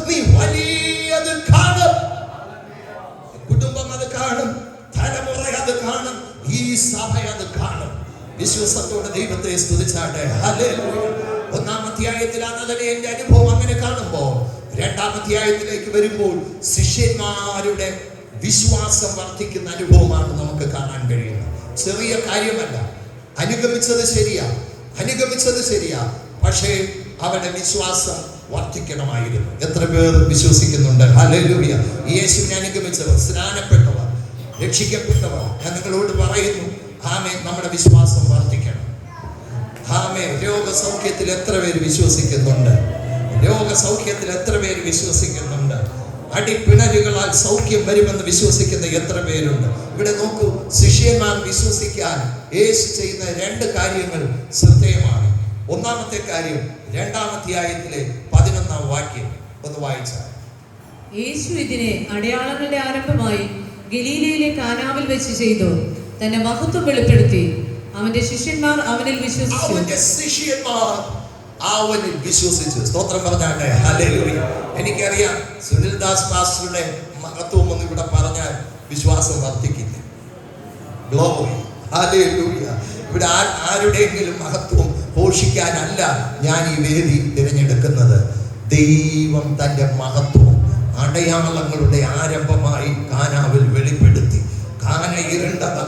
നീ വലിയത് കാണും, കുടുംബം അത് കാണും, തലമുറ അത് കാണും, ഈ സഭ അത് കാണും. വിശ്വാസത്തോടെ ദൈവത്തെ സ്തുതിച്ചാട്ടെ. ഹല്ലേലൂയ. ഒന്നാം അധ്യായത്തിൽ ആ നദനേലിന്റെ അനുഭവം അങ്ങനെ കാണുമ്പോൾ, രണ്ടാം അധ്യായത്തിലേക്ക് വരുമ്പോൾ ശിഷ്യന്മാരുടെ വിശ്വാസം വർദ്ധിക്കുന്ന അനുഭവമാണ് നമുക്ക് കാണാൻ കഴിയുന്നത്. ചെറിയ കാര്യമല്ല. അനുഗമിച്ചത് ശരിയാ, പക്ഷേ അവരുടെ വിശ്വാസം വർദ്ധിക്കണമായിരുന്നു. എത്ര പേർ വിശ്വസിക്കുന്നുണ്ട്? ഹല്ലേലൂയ. യേശുവിനെ അനുഗമിച്ചവർ, സ്നാനപ്പെട്ടവർ, രക്ഷിക്കപ്പെട്ടവർ, ഞാൻ നിങ്ങളോട് പറയുന്നു, ആമേൻ, നമ്മുടെ വിശ്വാസം വർദ്ധിക്കണം. ആമേൻ. രോഗസൗഖ്യത്തിൽ എത്ര പേര് വിശ്വസിക്കുന്നുണ്ട്? രോഗസൗഖ്യത്തിൽ എത്ര പേര് വിശ്വസിക്കുന്നുണ്ട്? അടിപ്പിണരുകളാൽ സൗഖ്യം വരുമെന്ന് വിശ്വസിക്കുന്ന എത്ര പേരുണ്ട്? ഇവിടെ നോക്കൂ, ശിഷ്യന്മാർ വിശ്വസിക്കാൻ യേശു ചെയ്യുന്ന രണ്ട് കാര്യങ്ങൾ ശ്രദ്ധേയമാണ്. ഒന്നാമത്തെ കാര്യം രണ്ടാം അധ്യായത്തിലെ 11-ാം വാക്യം ഒന്ന് വായിച്ചാൽ, യേശു ഇതിനെ അടയാളങ്ങളുടെ ആരംഭമായി ഗലീലയിലെ കാനാവിൽ വെച്ച് ചെയ്തു, തന്റെ മഹത്വം വെളിപ്പെടുത്തി. അവന്റെ ശിഷ്യന്മാർ അവനിൽ വിശ്വസിച്ചു. സ്തോത്രം പറഞ്ഞാട്ടെ. ഹല്ലേലൂയ. എനിക്കറിയാം, സുനിൽദാസ് പാസ്റ്ററുടെ മഹത്വം ഒന്നും ഇവിടെ പറഞ്ഞാൽ വിശ്വാസം വർദ്ധിക്കില്ല. ഗ്ലോറി. ഹല്ലേലൂയ. ഇവിടെ ആരുടെയെങ്കിലും മഹത്വം പോഷിക്കാനല്ല ഞാൻ ഈ വേദി തിരഞ്ഞെടുക്കുന്നത്. ദൈവം തന്റെ മഹത്വം അടയാളങ്ങളുടെ ആരംഭമായി കാനാവിൽ വെളിപ്പെടുത്തി. കാന ഇരുണ്ടത്,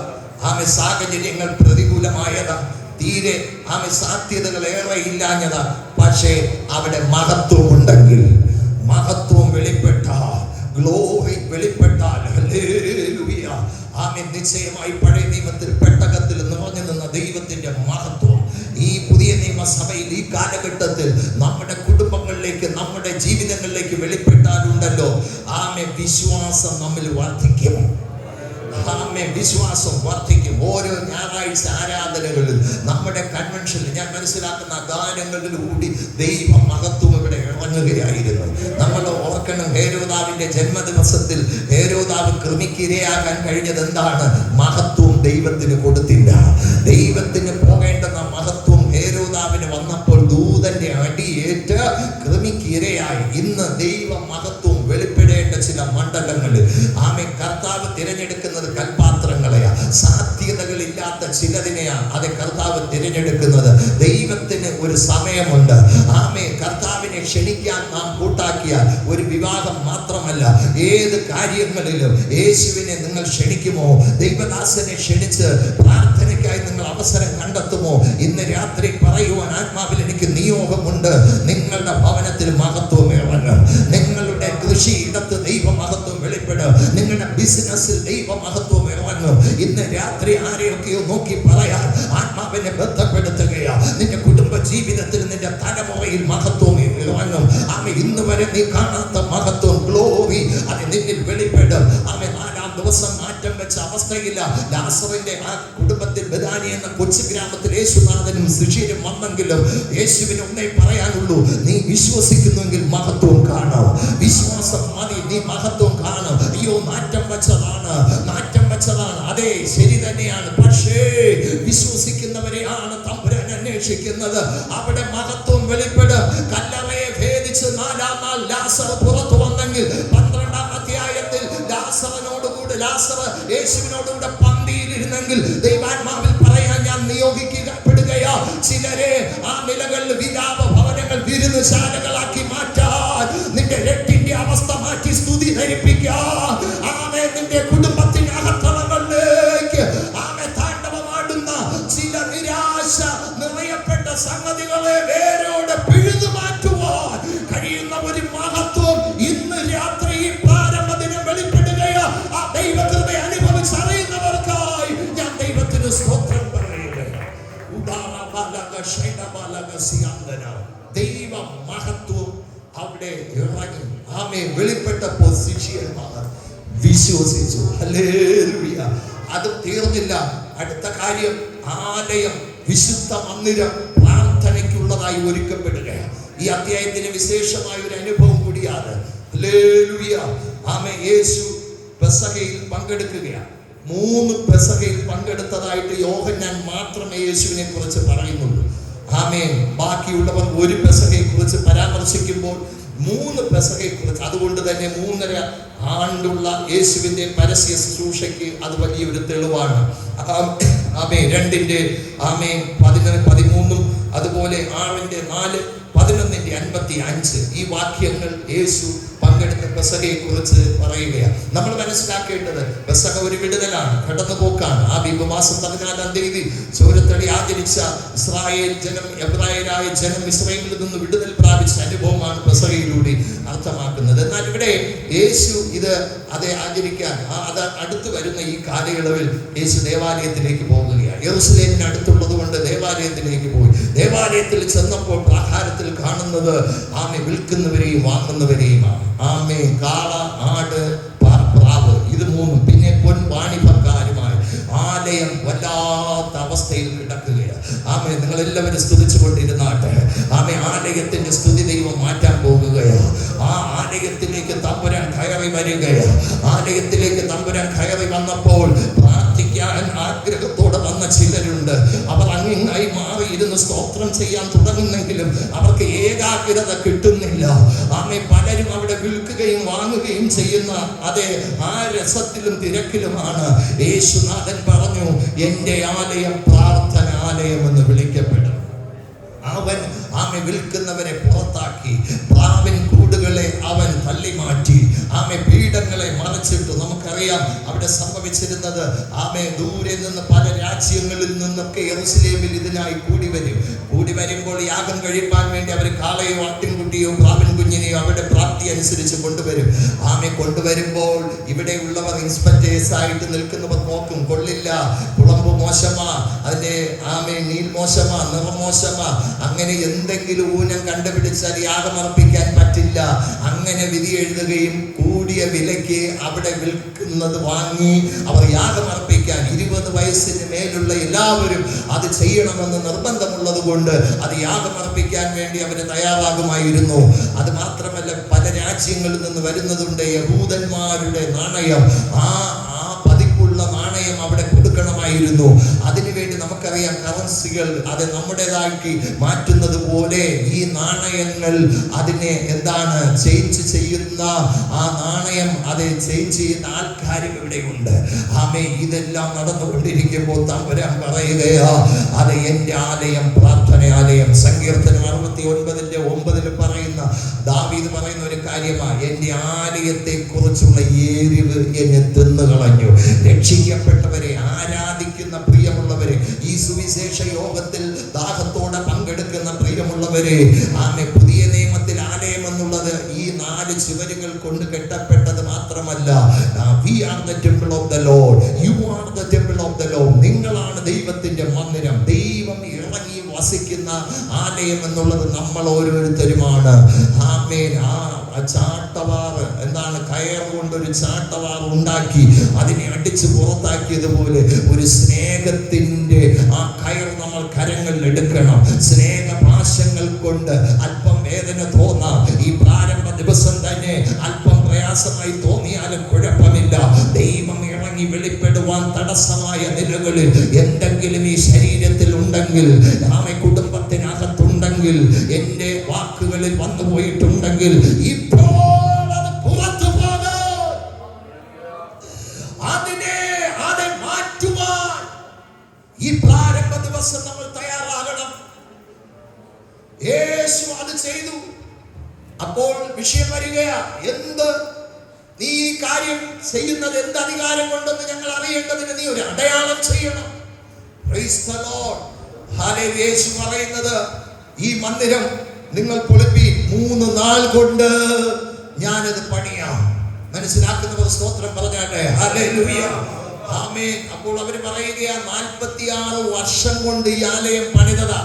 ആമെ സാഹചര്യങ്ങൾ പ്രതികൂലമായതാ, തീരെ ആമെ സാധ്യതകൾ ഏറെ ഇല്ലാഞ്ഞതാ. പക്ഷേ അവിടെ മഹത്വം ഉണ്ടെങ്കിൽ, മഹത്വം വെളിപ്പെട്ടാൽ, ഗ്ലോറി വെളിപ്പെട്ടാൽ, ഹല്ലേലൂയ, ആമേൻ, നിശ്ചയമായി പഴയ നിയമത്തിൽ പെട്ടകത്തിൽ നിറഞ്ഞു നിന്ന ദൈവത്തിന്റെ മഹത്വം ഈ പുതിയ നിയമസഭയിൽ ഈ കാലഘട്ടത്തിൽ നമ്മുടെ കുടുംബങ്ങളിലേക്ക്, നമ്മുടെ ജീവിതങ്ങളിലേക്ക് വെളിപ്പെട്ടാലുണ്ടല്ലോ, ആമേൻ, വിശ്വാസം നമ്മിൽ വർദ്ധിക്കും. വിശ്വാസം വർദ്ധിക്കും. ഓരോ ഞായറാഴ്ച ആരാധനകളിൽ, നമ്മുടെ കൺവെൻഷനിൽ ഞാൻ മനസ്സിലാക്കുന്ന ഗാനങ്ങളിലൂടി ദൈവ മഹത്വം ഇവിടെ ഇറങ്ങുകയായിരുന്നു. നമ്മൾ ഓർക്കണം, ഹേരോദാവിന്റെ ജന്മദിവസത്തിൽ ഹേരോദാവ് കൃമിക്കിരയാകാൻ കഴിഞ്ഞത് എന്താണ്? മഹത്വം ദൈവത്തിന് കൊടുത്തില്ല. ദൈവത്തിന് പോകേണ്ടുന്ന മഹത്വം ഹേരോദാവിന് വന്നപ്പോൾ ദൂതന്റെ അടിയേറ്റ് കൃമിക്കിരയായി. ഇന്ന് ദൈവ മഹത്വം വെളിപ്പെടേണ്ട ചില മണ്ഡലങ്ങളിൽ ആമേ കർത്താവ് തിരഞ്ഞെടുക്കുന്നത് കൽപാത്രങ്ങളെയാ, സാധ്യതകളില്ലാത്ത ചിലതിനെയാ അത് കർത്താവ് തിരഞ്ഞെടുക്കുന്നത്. ദൈവത്തിന് ഒരു സമയമുണ്ട്. ആമേ, കർത്താവിനെ ക്ഷണിക്കാൻ നാം കൂട്ടാക്കിയാൽ ഒരു വിവാഹം മാത്രമല്ല, ഏത് കാര്യങ്ങളിലും യേശുവിനെ നിങ്ങൾ ക്ഷണിക്കുമോ? ദൈവദാസനെ ക്ഷണിച്ച് പ്രാർത്ഥനയ്ക്കായി നിങ്ങൾ അവസരം കണ്ടെത്തുമോ? ഇന്ന് രാത്രി പറയുവാൻ ആത്മാവിൽ എനിക്ക് നിയോഗമുണ്ട്. നിങ്ങളുടെ ഭവനത്തിൽ മഹത്വം ഇറങ്ങും. നിങ്ങളുടെ കൃഷിയിടത്ത് ദൈവ മഹത്വം വെളിപ്പെടും. നിങ്ങളുടെ ബിസിനസ്സിൽ ദൈവ മഹത്വം ഇറങ്ങും. ഇന്ന് രാത്രി ആരെയൊക്കെയോ നോക്കി പറയാൻ ആത്മാവിനെ ബന്ധപ്പെടുത്തുകയാ. നിന്റെ കുടുംബ ജീവിതത്തിൽ, നിന്റെ തലമുറയിൽ മഹത്വം ഇറങ്ങും. ആമേ, ഇന്ന് വരെ നീ കാണാത്ത മഹത്വം, ഗ്ലോറി, അത് നിന്നിൽ വെളിപ്പെടും. ആമേ, 4-ാം ദിവസം മാറ്റം വെച്ച അവസ്ഥയില്ല. ലാസറിന്റെ ആ കുടുംബത്തിൽ ബെഥാനി എന്ന കൊച്ചു ഗ്രാമത്തിൽ യേശുനാഥനും ശിഷ്യരും വന്നെങ്കിലും യേശുവിന് ഒന്നേ പറയാനുള്ളൂ, നീ വിശ്വസിക്കുന്നുവെങ്കിൽ മഹത്വം കാണാം. വിശ്വാസം മതി, നീ മഹത്വം കാണും. അയ്യോ, മാറ്റം വെച്ചതാണ്. അതെ, ശരി തന്നെയാണ്. പക്ഷേ വിശ്വസിക്കുന്നവരെയാണ് തമ്പുരാൻ അന്വേഷിക്കുന്നത്. അവിടെ മഹത്വം വെളിപ്പെടും. കല്ലറയെ ഭേദിച്ച് 4-ാം നാൾ ലാസർ പുറത്തു വന്നെങ്കിൽ 12-ാം അധ്യായത്തിൽ ലാസർ യേശുവിനോടുകൂടെ പന്തിയിലിരുന്നെങ്കിൽ ദൈവാത്മാവിൽ പറയാൻ ഞാൻ നിയോഗിക്കപ്പെടുകയാ. ചിലരെ ആ നിലകളിൽ വിലാപ ഭവനങ്ങൾ വിരുന്നുശാലകളാക്കി മാറ്റാൻ, നിന്റെ രട്ടിന്റെ അവസ്ഥ മാറ്റി സ്തുതി ധരിപ്പിക്കാൻ, ആമേ, നിന്റെ കുടുംബത്തിന്റെ അകത്തളങ്ങളിലേക്ക് ആമേ ദൈവ മഹത്വം അവിടെ ഇറങ്ങി. ആമേൻ. വെളിപ്പെട്ട ശിഷ്യന്മാർ വിശ്വസിച്ചു. ഹല്ലേലൂയ. അത് തീർന്നില്ല. അടുത്ത കാര്യം, ആലയം, വിശുദ്ധ മന്ദിരം പ്രാർത്ഥനയ്ക്കുള്ളതായി ഒരുക്കപ്പെടുകയാണ്. ഈ അധ്യായത്തിന് വിശേഷമായ ഒരു അനുഭവം കൂടിയാണ്. ഹല്ലേലൂയ. ആമേൻ. യേശു പെസഹയിൽ പങ്കെടുക്കുകയാണ്. 3 പെസഹയിൽ പങ്കെടുത്തതായിട്ട് യോഹന്നാൻ മാത്രമേ യേശുവിനെ കുറിച്ച് പറയുന്നുള്ളൂ. ആമേൻ. ബാക്കിയുള്ളവർ 1 പെസഹയെ കുറിച്ച് പരാമർശിക്കുമ്പോൾ 3 പെസഹയെ കുറിച്ച്. അതുകൊണ്ട് തന്നെ 3.5 ആണ്ടുള്ള യേശുവിന്റെ പരസ്യ ശുശ്രൂഷയ്ക്ക് അത് വലിയൊരു തെളിവാണ്. ആമേൻ. 2:13 അതുപോലെ 6:4 11:55 ഈ വാക്യങ്ങൾ യേശു പങ്കെടുത്ത പെസഹയെ കുറിച്ച് പറയുകയാണ്. നമ്മൾ മനസ്സിലാക്കേണ്ടത് പെസഹ ഒരു വിടുതലാണ്, കടന്നുപോക്കാണ്. ആ മാസം 14-ാം തീയതി ചോരത്തടി ആചരിച്ച ഇസ്രായേൽ ജനം, എബ്രായരായ ജനം ഇസ്രായേലിൽ നിന്ന് വിടുതൽ പ്രാപിച്ച അനുഭവമാണ് പെസഹയിലൂടെ അർത്ഥമാക്കുന്നത്. എന്നാൽ ഇവിടെ യേശു അത് ആചരിക്കാൻ അത് അടുത്ത് വരുന്ന ഈ കാലയളവിൽ യേശു ദേവാലയത്തിലേക്ക് പോകുകയാണ്. യെരൂശലേമിന് അടുത്തുള്ളത് കൊണ്ട് ദേവാലയത്തിലേക്ക് പോയി. ദേവാലയത്തിൽ ചെന്നപ്പോൾ ആഹാരത്തിൽ കാണുന്നത് വിൽക്കുന്നവരെയും വാങ്ങുന്നവരെയുമാണ്. കാള, ആട്, പ്രാവ്, ഇത് 3. പിന്നെ പൊൻവാണിഭക്കാരുമായി ആലയം വല്ലാത്ത അവസ്ഥയിൽ കിടക്കുകയാണ്. നിങ്ങൾ എല്ലാവരും സ്തുതിച്ചു കൊണ്ടിരുന്നാട്ടെ. ആലയത്തിന്റെ സ്തുതി ദൈവം മാറ്റാൻ പോകുകയാണ്. ആ ആലയത്തിലേക്ക് തമ്പുരാൻ കയറി വരികയാണ്. ആലയത്തിലേക്ക് തമ്പുരാൻ കയറി വന്നപ്പോൾ പ്രാർത്ഥിക്കാൻ ആഗ്രഹത്തോടെ വന്ന ചിലരുണ്ട്. അവർ അങ്ങിങ്ങായി മാറിയിരുന്ന് സ്തോത്രം ചെയ്യാൻ തുടങ്ങുന്നെങ്കിലും അവർക്ക് ഏകാഗ്രത കിട്ടുന്നില്ല. പലരും അവിടെ വിൽക്കുകയും വാങ്ങുകയും ചെയ്യുന്ന ആ രസത്തിലും തിരക്കിലുമാണ്. യേശുനാഥൻ പറഞ്ഞു, എന്റെ ആലയം പ്രാർത്ഥന ആലയം എന്ന് വിളിക്കപ്പെടും. അവൻ വിൽക്കുന്നവരെ പുറത്താക്കി, പ്രാവിൻ കൂടുകളെ അവൻ തള്ളി മാറ്റി, പീഠങ്ങളെ മറച്ചിട്ടു. നമുക്കറിയാം അവിടെ സംഭവിച്ചിരുന്നത്. ദൂരെ നിന്ന് പല രാജ്യങ്ങളിൽ നിന്നൊക്കെ യെരൂശലേമിൽ ഇതിനായി കൂടി വരുമ്പോൾ യാഗം കഴിപ്പാൻ വേണ്ടി അവർ കാളയോ ആട്ടിൻകുട്ടിയോ പ്രാവിൻ കുഞ്ഞിനെയോ അവരുടെ പ്രാപ്തി അനുസരിച്ച് കൊണ്ടുവരും. കൊണ്ടുവരുമ്പോൾ ഇവിടെയുള്ളവർ ഇൻസ്പെക്ടേഴ്സ് ആയിട്ട് നിൽക്കുന്നവർ നോക്കും, കൊള്ളില്ല, കുളമ്പ് മോശമാ, അതിന്റെ നീൽ മോശമാ, നിറം മോശമാ, അങ്ങനെ എന്തെങ്കിലും ഊനം കണ്ടുപിടിച്ചാൽ യാഗമർപ്പിക്കാൻ പറ്റില്ല. അങ്ങനെ വിധി എഴുതുകയും കൂടിയ വിലയ്ക്ക് അവിടെ വിൽക്കുന്നത് വാങ്ങി അവർ യാഗമർപ്പിക്കാൻ 20 വയസ്സിന് മേലുള്ള എല്ലാവരും അത് ചെയ്യണമെന്ന് നിർബന്ധമുള്ളത് കൊണ്ട് അത് യാഗമർപ്പിക്കാൻ വേണ്ടി അവർ തയ്യാറാകുമായിരുന്നു. അത് മാത്രമല്ല, പല രാജ്യങ്ങളിൽ നിന്ന് വരുന്നതുണ്ട് യഹൂദന്മാരുടെ നാണയം. ആ പതിപ്പുള്ള നാണയം അവിടെ കൊടുക്കണമായിരുന്നു. അതിനുവേണ്ടി നമുക്കറിയാം കറൻസികൾ അത് നമ്മുടേതാക്കി മാറ്റുന്നത് പോലെ ഈ നാണയങ്ങൾ അതിനെ ചേഞ്ച് ചെയ്യുന്ന ആ നാണയം ചേഞ്ച് ചെയ്യുന്ന ആൾക്കാരും ഇവിടെയുണ്ട്. ഇതെല്ലാം നടന്നുകൊണ്ടിരിക്കുമ്പോൾ തമ്പുരാൻ പറയുകയാ, അത് എന്റെ ആലയം പ്രാർത്ഥനയാലയം. സങ്കീർത്തനം 69:9 പറയുന്ന ദാവീദ് പറയുന്ന ഒരു കാര്യമാണ്, എന്റെ ആലയത്തെ കുറിച്ചുള്ള എരിവ് എന്നെ തിന്നു കളഞ്ഞു. രക്ഷിക്കപ്പെട്ടവരെ ആരാധിക്കുന്ന പ്രിയമുള്ളവരെ, ഈ സുവിശേഷ യോഗത്തിൽ ദാഹത്തോടെ പങ്കെടുക്കുന്ന പ്രിയമുള്ളവരെ, പുതിയ നിയമത്തിൽ ആലയം എന്നുള്ളത് ഈ 4 ചുവരുകൾ കൊണ്ട് കെട്ടപ്പെട്ടത് മാത്രമല്ല. We are the temple of the Lord. You are the temple of the Lord. നിങ്ങളാണ് ദൈവത്തിന്റെ മന്ദിരം. ദൈവം ഇറങ്ങി വസിക്കുന്ന ആലയം എന്നുള്ളത് നമ്മൾ ഓരോരുത്തരുമാണ്. ചാട്ടവാറ് കയർ കൊണ്ടൊരു ചാട്ടവാറ് ഉണ്ടാക്കി അതിനെ അടിച്ച് പുറത്താക്കിയതുപോലെ ഒരു സ്നേഹത്തിന്റെ ആ കയർ നമ്മൾ കരങ്ങളിൽ എടുക്കണം. സ്നേഹപാശങ്ങൾ കൊണ്ട് അല്പം വേദന തോന്നാം. ഈ പ്രാരംഭ ദിവസം തന്നെ അല്പം പ്രയാസമായി തോന്നിയാലും കുഴപ്പമില്ല. ദൈവം ഇറങ്ങി വെളിപ്പെടുവാൻ തടസ്സമായ നിലകളിൽ എന്തെങ്കിലും ഈ ശരീരത്തിൽ ഉണ്ടെങ്കിൽ, കുടുംബത്തിനകത്തുണ്ടെങ്കിൽ, എന്റെ വാക്കുകളിൽ വന്നു പോയിട്ടുണ്ടെങ്കിൽ ഇപ്പോൾ അത് പുറത്തു പോകാൻ, അതിനെ മാറ്റുവാൻ ഈ പ്രാരംഭ ദിവസം നമ്മൾ തയ്യാറാകണം. യേശു അത് ചെയ്തു. അപ്പോൾ വിഷയം വരികയാ, നീ ഈ കാര്യം ചെയ്യുന്നത് എന്ത് അധികാരം കൊണ്ടെന്ന് ഞങ്ങൾ അറിയേണ്ടതിന് നീ ഒരു അടയാളം ചെയ്യണം. Praise the Lord. ഹല്ലേലൂയ. യേശു പറയുന്നത്, ഈ മന്ദിരം നിങ്ങൾ പൊളിപ്പി, 3 നാൾ കൊണ്ട് ഞാനത് പണിയാം. മനസ്സിലാക്കുന്നവർ സ്തോത്രം പറഞ്ഞാട്ടെ. ഹല്ലേലൂയ. ആമേൻ. അപ്പോൾ അവർ പറയുകയാ, 46 വർഷം കൊണ്ട് ഈ ആലയം പണിതതാ.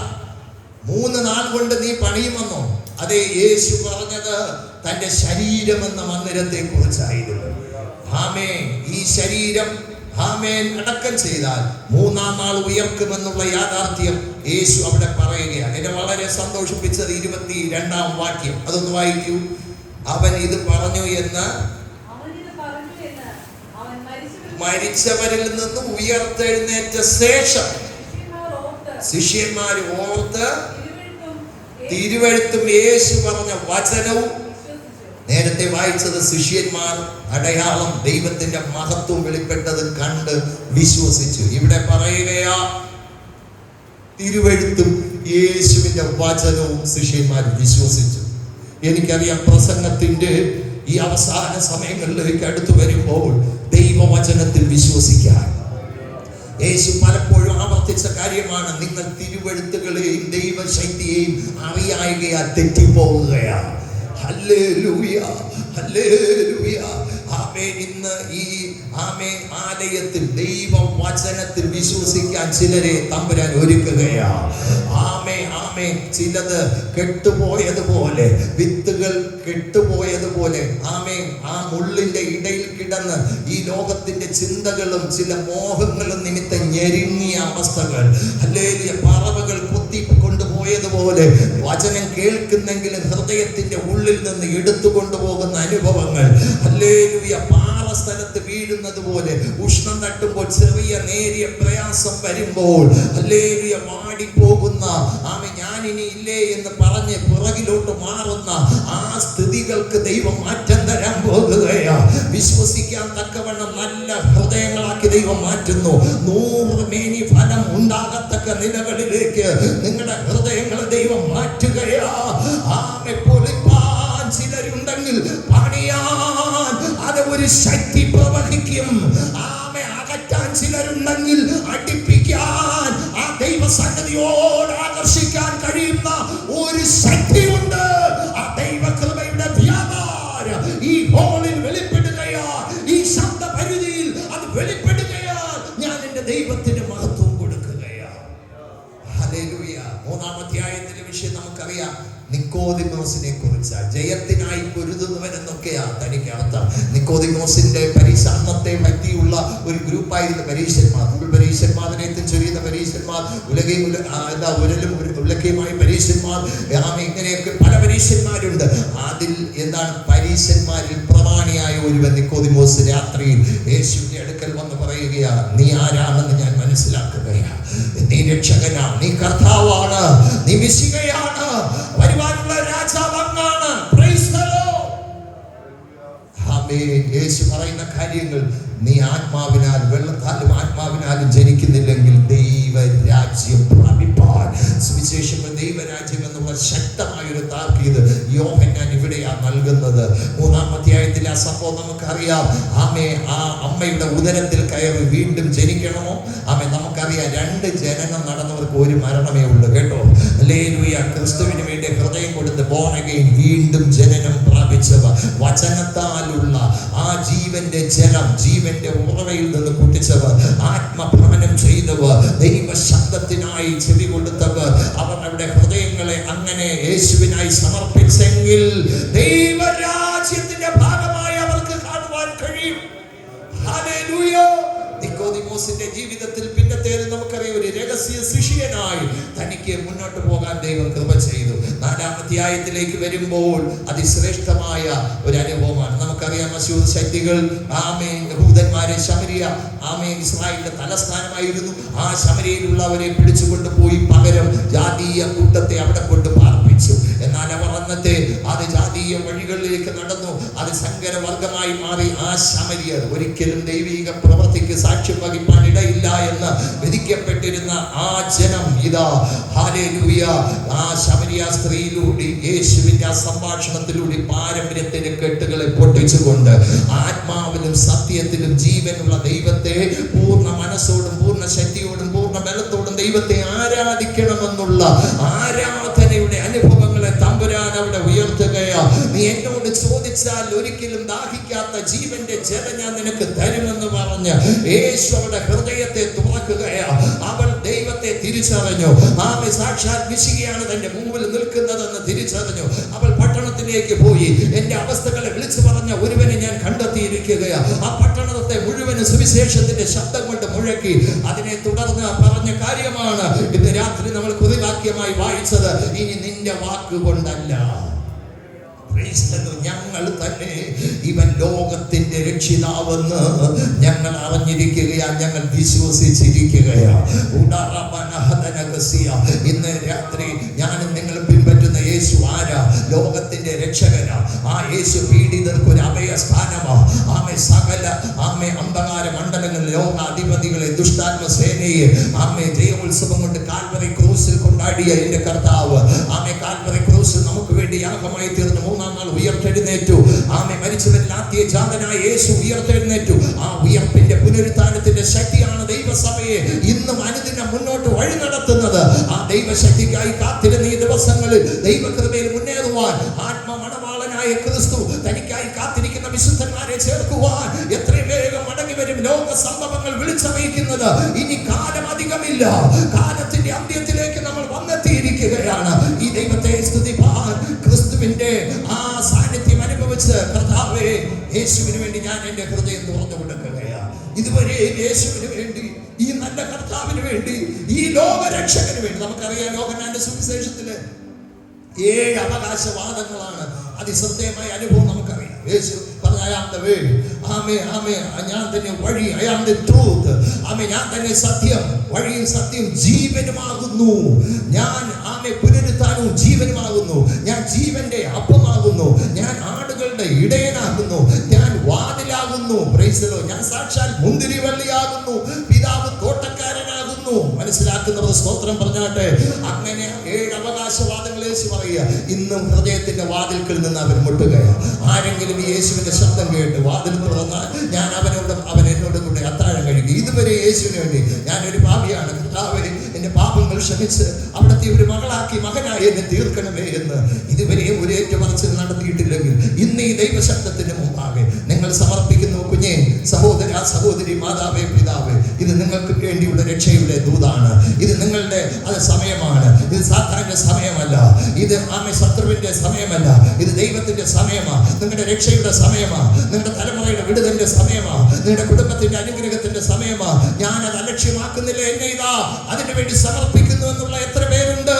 3 നാൾ കൊണ്ട് നീ പണിയുമെന്നോ? അതെ, യേശു പറഞ്ഞത് തന്റെ ശരീരമെന്ന മന്ദിരത്തെ കുറിച്ചായിരുന്നു. ആമേൻ. ഈ ശരീരം ആമേൻ അടക്കം ചെയ്താൽ 3-ാം നാൾ ഉയർക്കുമെന്നുള്ള യാഥാർത്ഥ്യം യേശു അവിടെ പറയുകയാണ്. എന്നെ വളരെ സന്തോഷിപ്പിച്ചത് 22-ാം വാക്യം. അതൊന്ന് വായിക്കൂ. അവൻ ഇത് പറഞ്ഞു എന്ന് മരിച്ചവരിൽ നിന്ന് ഉയർത്തെഴുന്നേറ്റ ശേഷം ശിഷ്യന്മാർ ഓർത്ത് തിരുവെഴുത്തും യേശു പറഞ്ഞ വചനവും. നേരത്തെ വായിച്ചത് ശിഷ്യന്മാർ അടയാളം, ദൈവത്തിന്റെ മഹത്വം വെളിപ്പെട്ടത് കണ്ട് വിശ്വസിച്ചു. ഇവിടെ പറയുകയാ, തിരുവെഴുത്തും യേശുവിന്റെ വചനവും ശിഷ്യന്മാർ വിശ്വസിച്ചു. എനിക്കറിയാം, പ്രസംഗത്തിന്റെ ഈ അവസാന സമയങ്ങളിലേക്ക് അടുത്തു വരുമ്പോൾ ദൈവവചനത്തിൽ വിശ്വസിക്കാൻ യേശു പലപ്പോഴും ആവർത്തിച്ച കാര്യമാണ്. നിങ്ങൾ തിരുവെഴുത്തുകളെയും ദൈവശക്തിയെയും അറിയായികയാൽ തെറ്റിപ്പോവുകയാണ്. Hallelujah, hallelujah. ആമേൻ. ഇന്ന് ഈ ആമേൻ ആലയത്തിൽ ദൈവവചനത്തിൽ വിശ്വസിക്കാൻ ചിലരെ തമ്പുരാൻ ഒരുക്കുകയാണ്. ആമേൻ, ആമേൻ. ചിലത് കെട്ടുപോയതുപോലെ, വിത്തുകൾ കെട്ടുപോയതുപോലെ ആമേൻ ആ മുള്ളിന്റെ ഇടയിൽ കിടന്ന് ഈ ലോകത്തിന്റെ ചിന്തകളും ചില മോഹങ്ങളും നിമിത്തം ഞെരുങ്ങിയ അവസ്ഥകൾ, ഹല്ലേലൂയ, പറവകൾ കൊണ്ടുപോയതുപോലെ വചനം കേൾക്കുന്നെങ്കിലും ഹൃദയത്തിന്റെ ഉള്ളിൽ നിന്ന് എടുത്തു കൊണ്ടുപോകുന്ന അനുഭവങ്ങൾ, ഹല്ലേലൂയ, പാറ സ്ഥലത്ത് വീഴുന്നത് പോലെ ഉഷ്ണം തട്ടുമ്പോൾ ചെറിയ നേരിയ പ്രയാസം വരുമ്പോൾ, ഹല്ലേലൂയ, വാടിപ്പോകുന്ന ആമേ ഞാനിനി ഇല്ലേ എന്ന് പറഞ്ഞ് പുറകിലോട്ട് മാറുന്ന ആ സ്ഥിതികൾക്ക് ദൈവം മാറ്റം തരാൻ പോകുകയാ. വിശ്വസിക്കാൻ തക്കവണ്ണം നല്ല ഹൃദയങ്ങളാക്കി ദൈവം മാറ്റുന്നു. 100 മേനി ഫലം ഉണ്ടാകത്തക്ക നിലകളിലേക്ക് നിങ്ങളുടെ ഹൃദയങ്ങളെ ദൈവം മാറ്റുകയാ. ആമേ. പൊളിപ്പാൻ ചിലരുണ്ടെങ്കിൽ പണിയാൻ അത് ഒരു ശക്തി പ്രവഹിക്കും. ആമേ. അകറ്റാൻ ചിലരുണ്ടെങ്കിൽ അടുപ്പിക്കാൻ ആ ദൈവസന്നിധിയോട് ആകർഷിക്കാൻ കഴിയുന്ന ഒരു ശക്തിയുണ്ട്. ആ ദൈവകൃപയുടെ വ്യാപാരം ഈ ഹോളിൽ വെളിപ്പെടുകയാ. ഈ ശബ്ദ പരിധിയിൽ അത് വെളിപ്പെടുകയാ. ഞാൻ എന്റെ ദൈവത്തിന് മഹത്വം കൊടുക്കുകയാ. ഹല്ലേലൂയ. 3-ാം അധ്യായത്തിലെ വിഷയം നമുക്കറിയാം. നിക്കോദിമോസിനെ കുറിച്ച് ജയത്തിനായി പൊരുതുന്നവനെന്നൊക്കെയാ തനിക്ക് അർത്ഥം. നിക്കോദിമോസിന്റെ അന്നത്തെ പറ്റിയുള്ള ഒരു ഗ്രൂപ്പായിരുന്നു പരീശന്മാർ. പരീശന്മാരേറ്റം ചൊരിയുന്ന പരീശന്മാർ, ഉരലും ഉലക്കയുമായി പരീശന്മാർ, ഇങ്ങനെയൊക്കെ പല പരീശന്മാരുണ്ട്. അതിൽ എന്താണ്, പരീശന്മാരിൽ പ്രമാണിയായ ഒരുവൻ നിക്കോദിമോസ് രാത്രിയിൽ യേശുവിന്റെ അടുക്കൽ വന്ന് പറയുകയാ, നീ ആരാണെന്ന് ഞാൻ മനസ്സിലാക്കുകയാണ്. നീ രക്ഷകനാണ്, നീ കർത്താവാണ്, നീ മിശിഹയാണ്, വരുവാനുള്ള രാജാവ് അങ്ങാണ്. Praise the lord. ആമേൻ. യേശു പറയുന്ന കാര്യങ്ങൾ, നീ ആത്മാവിനാൽ വെള്ളത്താലും ആത്മാവിനാലും ജനിക്കുന്നില്ലെങ്കിൽ ദൈവരാജ്യം പ്രാപിപ്പാൻ. സുവിശേഷങ്ങൾ ദൈവരാജ്യം എന്നുള്ള ശക്തമായൊരു താക്കീത് യോഹന്നാൻ ഇവിടെയാ നൽകുന്നത്. 3-ാം അധ്യായത്തിലെ ആ സംഭവം നമുക്കറിയാം. ആമേ. ആ അമ്മയുടെ ഉദരത്തിൽ കയറി വീണ്ടും ജനിക്കണമോ? ആമേ. നമുക്കറിയാം, 2 ജനനം നടന്നവർക്ക് ഒരു മരണമേ ഉള്ളൂ, കേട്ടോ. ഹല്ലേലൂയ. ക്രിസ്തുവിന് വേണ്ടി ഹൃദയം കൊടുത്ത് ബോൺ അഗൈൻ, വീണ്ടും ജനനം പ്രാപിച്ചവർ, വചനത്താലുള്ള ആ ജീവന്റെ ജലം, ജീവന്റെ ഉറവയിൽ നിന്ന് കുട്ടിച്ചവർ, ആത്മഭ്രമണം ചെയ്തവർ, ദൈവശബ്ദത്തിനായി ചെവി കൊടുത്തവർ, അവർ അവരുടെ ഹൃദയങ്ങളെ അങ്ങനെ യേശുവിനായി സമർപ്പിച്ചെങ്കിൽ ദൈവരാജ്യത്തിന്റെ ഭാഗമായി അവർക്ക് കാണുവാൻ കഴിയും. ഹല്ലേലൂയ. നിക്കോദിമോസിന്റെ ജീവിതത്തിൽ പിന്നത്തേത് നമുക്കറിയാം, ഒരു രഹസ്യ ശിഷ്യനായി തനിക്ക് മുന്നോട്ട് പോകാൻ ദൈവം കൃപ ചെയ്തു. 4-ാം അധ്യായത്തിലേക്ക് വരുമ്പോൾ അതിശ്രേഷ്ഠമായ ഒരു അനുഭവമാണ്. നമുക്കറിയാം, മശൂദ് ശക്തികൾ ആമേൻ യഹൂദന്മാരെ ശമരിയ ആമേൻ ഇസ്രായേലിന്റെ തലസ്ഥാനമായിരുന്നു. ആ ശമരിയിലുള്ളവരെ പിടിച്ചുകൊണ്ടുപോയി പകരം ജാതീയ കൂട്ടത്തെ അവിടെ കൊണ്ട് പാർപ്പിച്ചു. എന്നാൽ അവർ അന്നത്തെ അത് ജാതീയ വഴികളിലേക്ക് നടന്നു. അത് സങ്കരവർഗമായി മാറി. ആ ശമരിയർ ഒരിക്കലും ദൈവിക പ്രവൃത്തിക്ക് സാക്ഷ്യം വഹിപ്പാൻ ഇടയില്ല എന്ന് വിധിക്കപ്പെട്ടിരുന്ന ആ ജനം ഇതാ, ഹല്ലേലൂയ, ആ ശമരിയ സ്ത്രീയിലൂടെ യേശുവിന്റെ ആ സംഭാഷണത്തിലൂടെ പാരമ്പര്യത്തിന്റെ കെട്ടുകളെ പൊട്ടിച്ചുകൊണ്ട് ആത്മാവിലും സത്യത്തിലും ജീവനുള്ള ദൈവത്തെ പൂർണ്ണ മനസ്സോടും പൂർണ്ണ ശക്തിയോടും പൂർണ്ണ ബലത്തോടും ദൈവത്തെ ആരാധിക്കണമെന്നുള്ള ആരാധനയുടെ അനുഭവങ്ങളെ തമ്പുരാൻ അവിടെ ഉയർത്തുകയാ. നീ എന്നോട് ചോദിച്ചാൽ ഒരിക്കലും ദാഹിക്കാത്ത ജീവന്റെ ജലം ഞാൻ നിനക്ക് തരുമെന്ന് പറഞ്ഞ് യേശു അവരുടെ ഹൃദയത്തെ തുറക്കുകയാ. അവൾ ദൈവത്തെ തിരിച്ചറിഞ്ഞു. ആമേ സാക്ഷാൽ മിശിഹയാണ് തന്റെ മുമ്പിൽ നിൽക്കുന്നതെന്ന് തിരിച്ചറിഞ്ഞു. അവൾ പട്ടണത്തിലേക്ക് പോയി. എന്റെ അവസ്ഥകളെ വിളിച്ചു പറഞ്ഞ ഒരുവനെ ഞാൻ കണ്ടെത്തിയിരിക്കുകയാണ്. ആ പട്ടണത്തെ മുഴുവൻ സുവിശേഷത്തിന്റെ ശബ്ദം കൊണ്ട് മുഴക്കി. അതിനെ തുടർന്ന് പറഞ്ഞ കാര്യമാണ് ഇന്ന് രാത്രി നമ്മൾ കുറിവാക്യമായി വായിച്ചത്. ഇനി നിന്റെ വാക്കുകൊണ്ടല്ല, ഞങ്ങൾ തന്നെ ഇവൻ ലോകത്തിന്റെ രക്ഷിതാവെന്ന് ഞങ്ങൾ അറിഞ്ഞിരിക്കുകയാ, ഞങ്ങൾ വിശ്വസിച്ചിരിക്കുകയാ. ഇന്ന് രാത്രി ഞാനും നിങ്ങളും പിൻപറ്റുന്ന യേശു ആരാ? ലോകത്തിന്റെ രക്ഷകനാ. ആ യേശു പീഡിതർക്ക് ഒരു അഭയസ്ഥാനമാ. ആമേ സകല ആമേ അന്ധകാര മണ്ഡലങ്ങളിൽ ലോകാധിപതികളെ ദുഷ്ടാത്മസേനയെ ആമേ ജയോത്സവം കൊണ്ട് കാൽവറി ക്രൂസിൽ കൊണ്ടാടിയ എന്റെ കർത്താവ് ആമേ കാൽവറി ക്രൂസിൽ നമുക്ക് വേണ്ടി യാഗമായി തീർന്നു. മൂന്നാം നാൾ ഉയർത്തെഴുന്നേറ്റു. ആമേ മരിച്ചവരിൽ ആദ്യജാതനായ യേശു ഉയർത്തെഴുന്നേറ്റു. ആ ഉയർപ്പിന്റെ പുനരുത്ഥാനത്തിന്റെ ശക്തിയാണ് ദൈവസഭയെ ഇന്നും അനുദിനം മുന്നോട്ട് വഴി നടത്തുന്നത്. ആ ദൈവശക്തിക്കായി കാത്തിരുന്ന ഈ ദിവസങ്ങളിൽ ദൈവകൃപയിൽ മുന്നേറുവാൻ ആത്മമണവാളനായ ക്രിസ്തു തനിക്കായി കാത്തിരിക്കുന്ന വിശുദ്ധന്മാരെ ചേർക്കുവാൻ എത്രയും വേഗം മടങ്ങി വരും. ലോക സംഭവങ്ങൾ വിളിച്ചറിയിക്കുന്നത് ഇനി കാലം അധികമില്ല. കാലത്തിന്റെ അന്ത്യത്തിലേക്ക് നമ്മൾ വന്നെത്തിയിരിക്കുകയാണ്. ഈ ദൈവത്തെ സ്തുതിപ്പാൻ ക്രിസ്തുവിന്റെ ആ സാന്നിധ്യം അനുഭവിച്ച് കർത്താവേ, യേശുവിന് വേണ്ടി ഞാൻ എന്റെ ഹൃദയം തുറന്നു കൊടുക്കുകയാണ്. ഇതുവരെ യേശുവിന് വേണ്ടി, ഈ നല്ല കർത്താവിന് വേണ്ടി, ഈ ലോകരക്ഷകന് വേണ്ടി. നമുക്കറിയാം യോഹന്നാന്റെ സുവിശേഷത്തില് 7 അവകാശവാദങ്ങളാണ്. അതിശ്രദ്ധേയമായ അനുഭവം നമുക്കറിയാം. യേശു പറഞ്ഞ I am the way, ഞാൻ തന്നെ വഴി, I am the truth, ഞാൻ തന്നെ സത്യം, വഴിയും സത്യം ജീവനുമാകുന്നു. ഞാൻ പുനരുത്ഥാനവും ജീവനുമാകുന്നു. ഞാൻ ജീവന്റെ അപ്പമാകുന്നു. ഞാൻ ആടുകളുടെ ഇടയനാകുന്നു. ഞാൻ വാതിലാകുന്നു. Price the Lord. ഞാൻ സാക്ഷാൽ മുന്തിരിവള്ളിയാകുന്നു. പിതാവ് തോട്ടക്കാരനാകുന്നു. മനസ്സിലാക്കുന്നവർ സ്തോത്രം പറഞ്ഞാട്ടെ. അങ്ങനെ 7 അവകാശവാദങ്ങൾ യേശു പറയുക. ഇന്നും ഹൃദയത്തിന്റെ വാതിൽക്കൽ നിന്ന് അവൻ മുട്ടുകയാണ്. ആരെങ്കിലും യേശുവിന്റെ ശബ്ദം കേട്ട് വാതിൽ തുറന്നാൽ ഞാൻ അവൻ എന്നോട് കൂടെ അത്താഴം കഴിക്കും. ഇതുവരെ യേശുവിന് വേണ്ടി ഞാനൊരു പാപിയാണ്, കർത്താവേ എന്റെ പാപങ്ങൾ ക്ഷമിച്ച് അവിടുത്തെ ഒരു മകനായി എന്നെ തീർക്കണമേ എന്ന് ഇതുവരെ ഒരു ഏറ്റുപറച്ചിൽ നടത്തിയിട്ടില്ലെങ്കിൽ ഇന്ന് ഈ ദൈവശബ്ദത്തിന് മുമ്പാകെ നിങ്ങൾ സമർപ്പിക്കുന്നു. കുഞ്ഞേ, സഹോദര, സഹോദരി, മാതാവേ, പിതാവേ, ഇത് നിങ്ങൾക്ക് വേണ്ടിയുള്ള രക്ഷയുടെ ദൂതാണ്. ഇത് നിങ്ങളുടെ സമയമാണ്. ഇത് സാത്താന്റെ സമയമല്ല. ഇത് ശത്രുവിന്റെ സമയമല്ല. ഇത് ദൈവത്തിന്റെ സമയമാണ്. നിങ്ങളുടെ രക്ഷയുടെ സമയമാണ്. നിങ്ങളുടെ തലമുറയുടെ വിടുതലിന്റെ സമയമാണ്. നിങ്ങളുടെ കുടുംബത്തിന്റെ അനുഗ്രഹത്തിന്റെ സമയമാണ്. ഞാനത് അലക്ഷ്യമാക്കുന്നില്ല. എന്നെ ഇതാ അതിനു വേണ്ടി സമർപ്പിക്കുന്നു എന്നുള്ള എത്ര പേരുണ്ട്?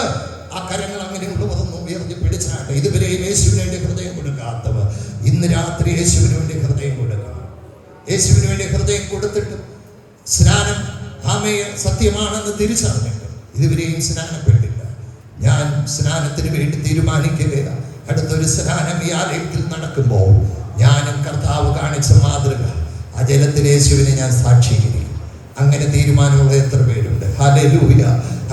ആ കരങ്ങൾ അങ്ങനെയുള്ളവരൊന്നും ഉയർത്തി പിടിച്ചാട്ടെ. ഇതുവരെ യേശുവിന് വേണ്ടി ഹൃദയം കൊടുക്കാത്തവർ ഇന്ന് രാത്രി യേശുവിന് വേണ്ടി ഹൃദയം കൊടുക്കുക. യേശുവിന് വേണ്ടി ഹൃദയം കൊടുത്തിട്ട് സ്നാനം സത്യമാണെന്ന് തിരിച്ചറിഞ്ഞിട്ട് ഇതുവരെയും സ്നാനപ്പെട്ടില്ല. ഞാൻ സ്നാനത്തിന് വേണ്ടി തീരുമാനിക്കുകയാണ്. അടുത്തൊരു സ്നാനം ഈ ആലയത്തിൽ നടക്കുമ്പോൾ ഞാനും കർത്താവ് കാണിച്ച മാതൃക ആ ജലത്തിൽ യേശുവിനെ ഞാൻ സാക്ഷീകരിക്കും. അങ്ങനെ തീരുമാനമുള്ള എത്ര പേരുണ്ട്? ഹല്ലേലൂയ.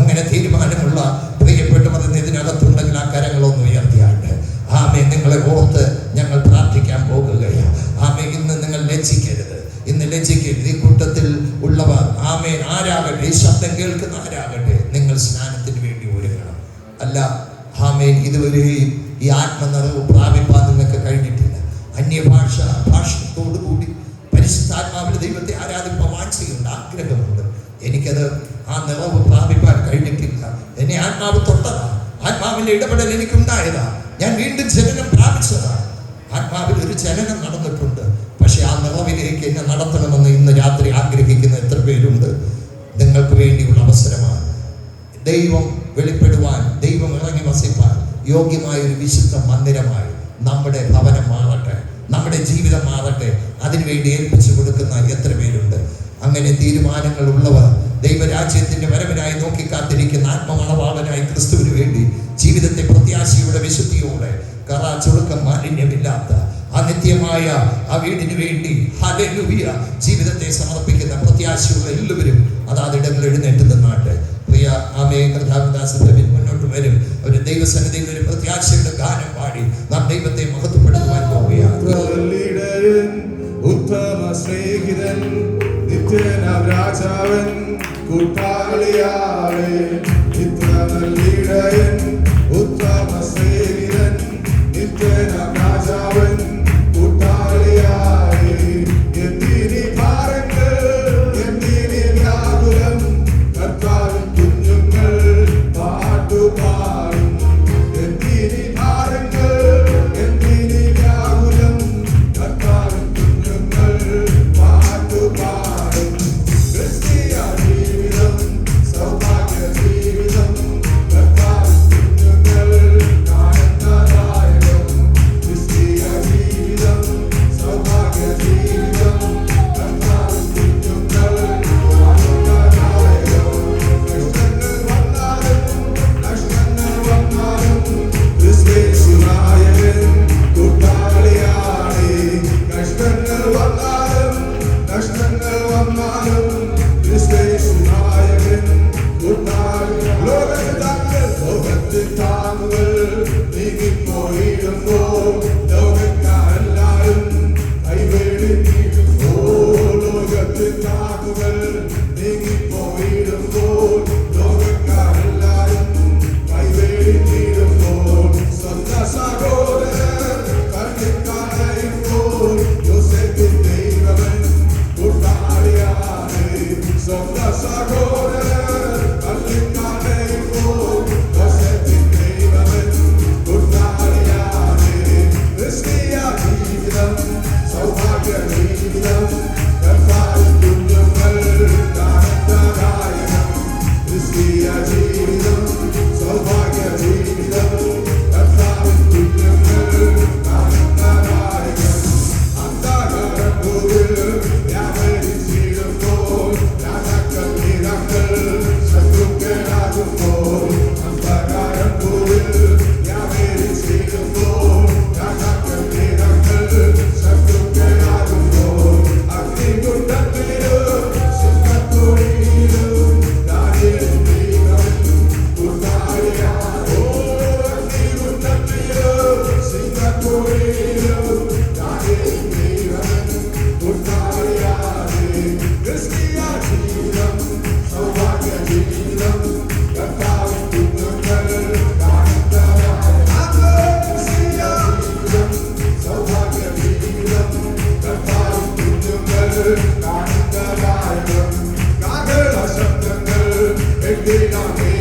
അങ്ങനെ തീരുമാനമുള്ള പ്രിയപ്പെട്ടവർ ഇതിനകത്തുണ്ടെങ്കിൽ ആ കരങ്ങളൊന്ന് ഉയർത്തിയാട്ടെ. നിങ്ങളെ ഓർത്ത് ഞങ്ങൾ പ്രാർത്ഥിക്കാൻ പോകുകയാണ്. ഇന്ന് നിങ്ങൾ ലജ്ജിക്കരുത്. ഇന്ന് ലജ്ജിക്കരുത്. ഈ കൂട്ടത്തിൽ ഉള്ളവർ ആരാകട്ടെ, ഈ ശബ്ദം കേൾക്കുന്ന ആരാകട്ടെ, നിങ്ങൾ സ്നാനത്തിന് വേണ്ടി ഒരുങ്ങണം. അല്ല ഇതുവരെയും ഈ ആത്മനിറവ് പ്രാപിപ്പാൻ നിങ്ങൾക്ക് കഴിഞ്ഞിട്ടില്ല. ഭാഷത്തോടു കൂടി പരിശുദ്ധാത്മാവിൽ ദൈവത്തെ ആരാധിക്കാൻ വാഞ്ചയുണ്ട്, ആഗ്രഹമുണ്ട്. എനിക്കത് ആ നിറവ് പ്രാപിപ്പാൻ കഴിഞ്ഞിട്ടില്ല. എന്നെ ആത്മാവ് തൊട്ടതാ. ആത്മാവിന്റെ ഇടപെടൽ എനിക്കുണ്ടായതാ. ഞാൻ വീണ്ടും ജനനം പ്രാപിച്ചതാ. ആത്മാവിൽ ഒരു ജനനം നടന്നിട്ടുണ്ട്. പക്ഷെ ആ നിറവിലേക്ക് എന്നെ നടത്തണമെന്ന് ഇന്ന് രാത്രി ആഗ്രഹിക്കുന്ന എത്ര പേരുണ്ട്? നിങ്ങൾക്ക് വേണ്ടിയുള്ള അവസരമാണ്. ദൈവം വെളിപ്പെടുവാൻ, ദൈവം ഇറങ്ങി വസിപ്പാൻ യോഗ്യമായ ഒരു വിശുദ്ധ മന്ദിരമായി നമ്മുടെ ഭവനം മാറട്ടെ, നമ്മുടെ ജീവിതം മാറട്ടെ. അതിനുവേണ്ടി ഏൽപ്പിച്ചു കൊടുക്കുന്ന എത്ര പേരുണ്ട്? അങ്ങനെ തീരുമാനങ്ങൾ ഉള്ളവർ ദൈവരാജ്യത്തിന്റെ വരവിനായി നോക്കി കാത്തിരിക്കുന്ന ആത്മമണവാളനായി ക്രിസ്തുവിന് വേണ്ടി ജീവിതത്തെ പ്രത്യാശയുടെ വിശുദ്ധിയോടെ ചുളുക്കം മാലിന്യമില്ലാത്ത അനിത്യമായ ആ വീടിന് വേണ്ടി ഹല്ലേലൂയ ജീവിതത്തെ സമർപ്പിക്കുന്ന പ്രത്യാശയുള്ള എല്ലാവരും അതാതിടങ്ങൾ എഴുന്നേറ്റ് നിന്നാട്ടെ. പ്രിയ കർത്താവിദാസൻ മുന്നോട്ട് വരും. ഒരു ദൈവസന്നിധിയിൽ ഒരു പ്രത്യാശയുടെ ഗാനം പാടി നാം ദൈവത്തെ മഹത്വപ്പെടുത്തുവാൻ പോവുകയാണ്. ഉത്തമ സ്നേഹിതൻ, നിത്യനാം രാജാവൻ, കൂട്ടാളിയാവേ, നിത്യനല്ലിടയൻ, ഉത്തമ സ്നേഹിതൻ, നിത്യനാം രാജാവൻ, കൂട്ടാളിയാവേ, എന്തിനി ഭാരങ്ങൾ, എന്തിനി വ്യാകുലം, കർത്താവിൻ കുഞ്ഞുങ്ങൾ എന്തിനാ